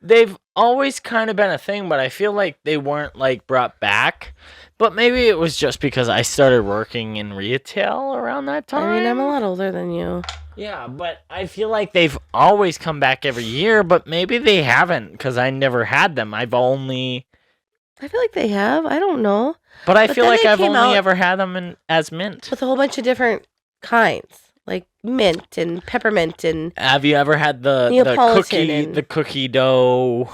they've always kind of been a thing, but I feel like they weren't like brought back. But maybe it was just because I started working in retail around that time. I mean, I'm a lot older than you. Yeah, but I feel like they've always come back every year, but maybe they haven't because I never had them. I feel like they have. I don't know. But I But feel then like they I've came only out- ever had them as mint. With a whole bunch of different kinds, like mint and peppermint and Have you ever had the Neapolitan cookie and- the cookie dough?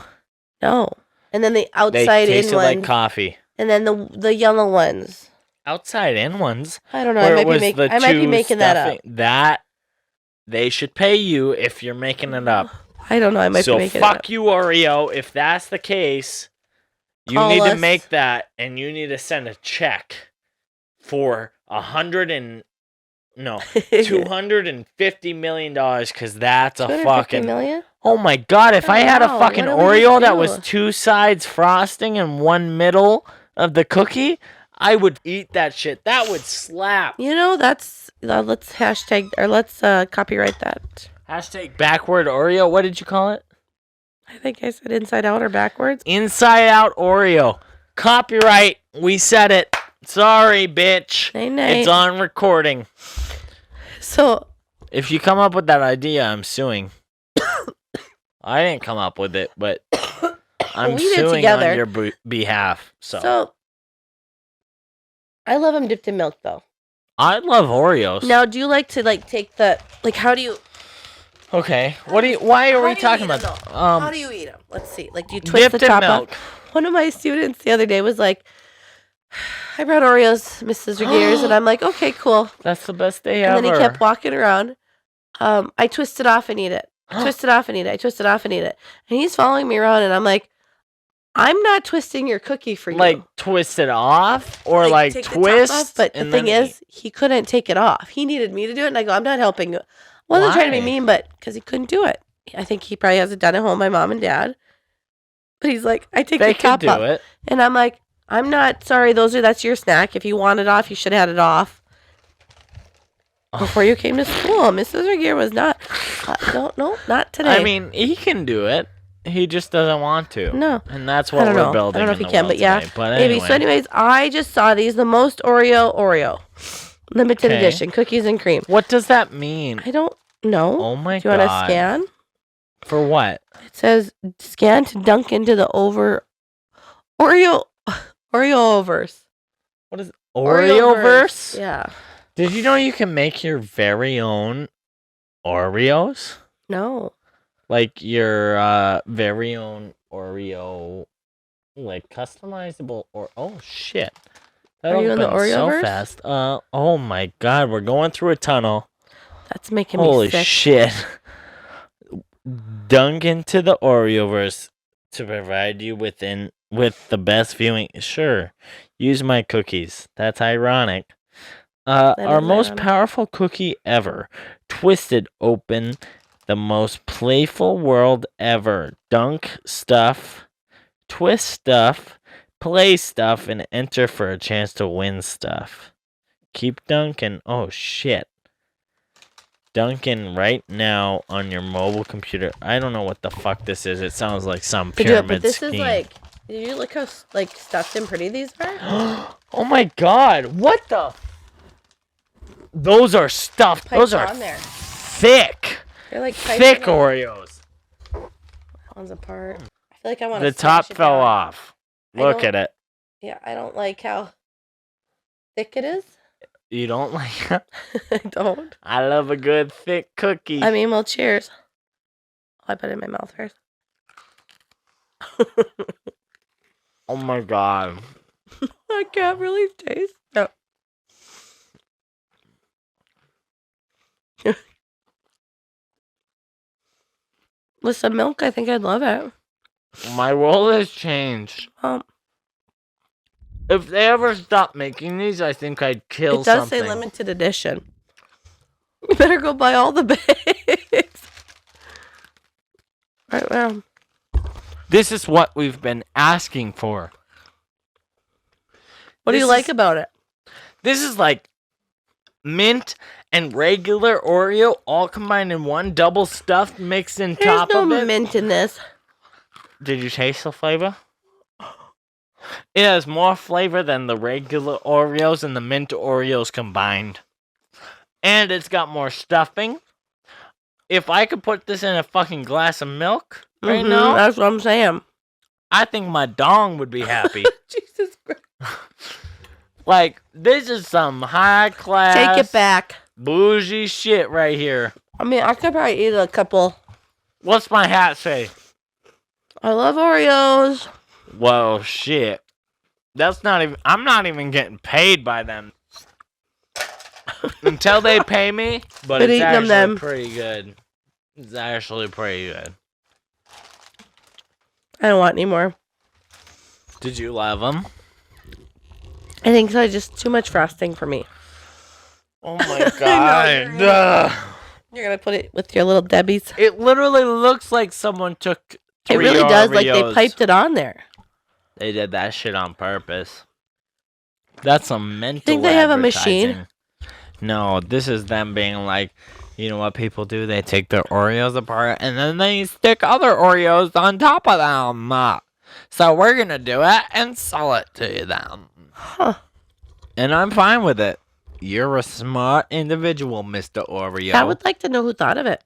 no. And then the They outside in tasted like ones. coffee. And then the yellow ones. Outside in ones. I don't know. Where I it was might the be two making that up. stuffing- That they should pay you if you're making it up. I don't know. I might So be making it up. fuck you, Oreo. If that's the case, you Call need to us. make that, and you need to send a check for $250 million, because that's a 250 fucking. million? Oh my god! If I had a Wow, fucking what did we Oreo just that do? was 2 sides frosting and 1 middle of the cookie, I would eat that shit. That would slap. You know, that's let's hashtag or let's copyright that. Hashtag backward Oreo. What did you call it? I think I said inside out or backwards. Inside out Oreo. Copyright. We said it. Sorry, bitch. Night night. It's on recording. So If you come up with that idea, I'm suing. I didn't come up with it, but I'm We did suing together. on your behalf. so I love them dipped in milk though. I love Oreos. Now, do you like to take the how do you Okay. Why are we how do you talking eat 'em, about? though? How do you eat them? Let's see. Like, do you twist dipped the top in milk. up? One of my students the other day was like, I brought Oreos, Mrs. Regeers, and I'm like, okay, cool. That's the best day And ever. then he kept walking around. I twist it off and eat it. I twist it off and eat it. I twist it off and eat it. And he's following me around, and I'm like, I'm not twisting your cookie for you. Like twist it off, or like take the top twist. off, but the and thing then is, he couldn't take it off. He needed me to do it, and I go, I'm not helping you. I wasn't trying to be Why? mean, but because he couldn't do it. I think he probably hasn't done it home, my mom and dad. But he's like, I take they the could top do off. it. And I'm like, I'm not sorry. That's your snack. If you want it off, you should have had it off before you came to school. Mrs. Regier was not. No, not today. I mean, he can do it. He just doesn't want to. No. And that's I what don't we're know. building. I don't know if in he the can, world but yeah, today. But maybe. anyway. So, anyways, I just saw these, the most Oreo, limited Okay. edition, cookies and cream. What does that mean? I don't know. Oh my Do you want to god. scan? For what? It says scan to dunk into the Oreoverse. What is Oreoverse? Yeah. Did you know you can make your very own Oreos? No. Like your very own Oreo, like customizable or oh shit. That Are you in the opened so Oreoverse? fast. Oh my god, we're going through a tunnel. That's making Holy me sick. shit. Dunk into the Oreoverse to provide you with the best viewing. Sure. Use my cookies. That's ironic. Our is most ironic. powerful cookie ever. Twisted open. The most playful world ever. Dunk stuff. Twist stuff. Play stuff. And enter for a chance to win stuff. Keep dunking. Oh shit. Dunkin' right now on your mobile computer. I don't know what the fuck this is. It sounds like some pyramid But this scheme. is like, did you look how stuffed and pretty these are? Oh my god! What the? Those are stuffed. Pipes Those are on there. thick, They're like pipes thick in there. Oreos. That one's apart. I feel like I want The top fell off. I Look don't- at it. Yeah, I don't like how thick it is. You don't like? I don't. I love a good thick cookie. I mean, well, cheers. Oh, I put it in my mouth first. Oh my god. I can't really taste. No. With some milk, I think I'd love it. My world has changed. Um, If they ever stop making these, I think I'd kill it does something. say limited edition. You better go buy all the bags. Right now. This is what we've been asking for. What do you This like is- about it? This is like mint and regular Oreo all combined in one, double stuffed, mixed in There's top no of it. mint in this. Did you taste the flavor? It has more flavor than the regular Oreos and the mint Oreos combined. And it's got more stuffing. If I could put this in a fucking glass of milk right now, That's what I'm saying. I think my dong would be happy. Jesus Christ. Like, this is some high class, Take it back. bougie shit right here. I mean, I could probably eat a couple. What's my hat say? I love Oreos. Whoa, shit. That's not even, I'm not even getting paid by them. Until they pay me, but Good it's eating 'em actually then. pretty good. It's actually pretty good. I don't want any more. Did you love them? I think so. Just too much frosting for me. Oh my god. You're going to put it with your little Debbie's. It literally looks like someone took It 3 really does. Like they Oreos. piped it on there. They did that shit on purpose. That's some mental Think they have a machine? advertising. No, this is them being like, you know what people do? They take their Oreos apart and then they stick other Oreos on top of them. So we're going to do it and sell it to them. Huh. And I'm fine with it. You're a smart individual, Mr. Oreo. I would like to know who thought of it.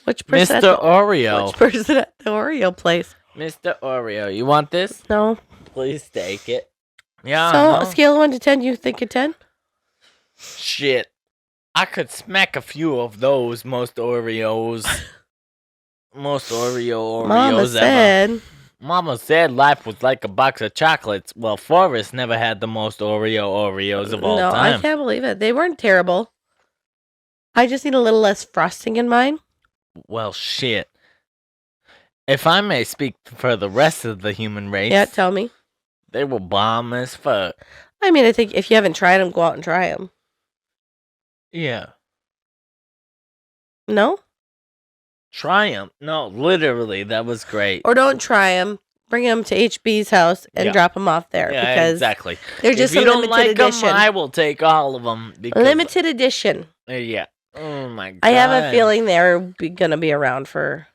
Which person Mr. Oreo. Which person at the Oreo place? Mr. Oreo, you want this? No. Please take it. Yeah. So, no. a scale of 1 to 10, you think a 10? Shit. I could smack a few of those most Oreos. Most Oreos Mama ever. said. Mama said life was like a box of chocolates. Well, Forrest never had the most Oreos of all No, time. I can't believe it. They weren't terrible. I just need a little less frosting in mine. Well, shit. If I may speak for the rest of the human race, Yeah, tell me. they were bomb as fuck. I mean, I think if you haven't tried them, go out and try them. Yeah. No? Triumph. No, literally, that was great. Or don't try them. Bring them to HB's house and Yeah. drop them off there. Yeah, because exactly. they're just if you a don't limited like edition. them, I will take all of them. Because, Limited edition. Yeah. Oh my god. I have a feeling they're going to be around for...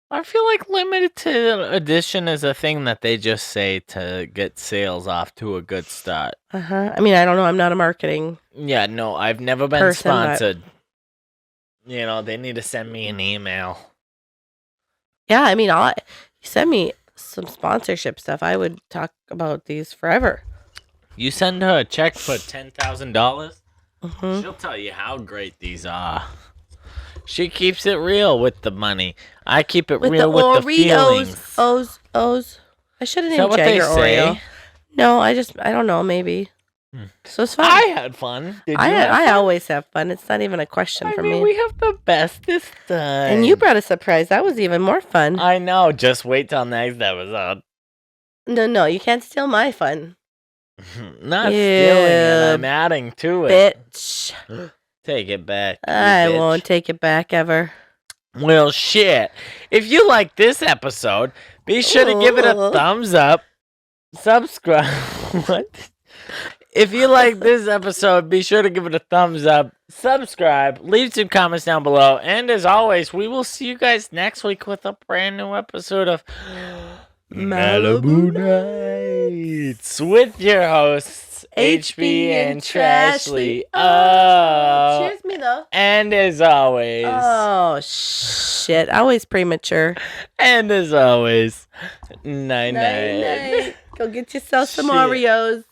I feel like limited edition is a thing that they just say to get sales off to a good start. Uh-huh. I mean, I don't know. I'm not a marketing... Yeah, no, I've never been Person, but- sponsored. You know, they need to send me an email. Yeah, I mean, send me some sponsorship stuff. I would talk about these forever. You send her a check for $10,000, Mhm. she'll tell you how great these are. She keeps it real with the money. I keep it With real the with the feelings. O's. I should have Is that named what they Jagger Oreo. say? No, I don't know, maybe. So it's fun. I had fun. Did you have I fun? always have fun. It's not even a question for me. We have the best this time. And you brought a surprise. That was even more fun. I know. Just wait till next episode. No, you can't steal my fun. Not You stealing it. I'm adding to it. Bitch. Take it back. you I bitch. won't take it back ever. Well, shit. If you like this episode, be sure to give it a thumbs up. Subscribe. What? If you like this episode, be sure to give it a thumbs up. Subscribe. Leave some comments down below. And as always, we will see you guys next week with a brand new episode of Malibu Nights with your hosts, HB and Trashley. Oh. Cheers me though. And as always. Oh shit! Always premature. And as always, night night. Night. Go get yourself some Shit. Oreos.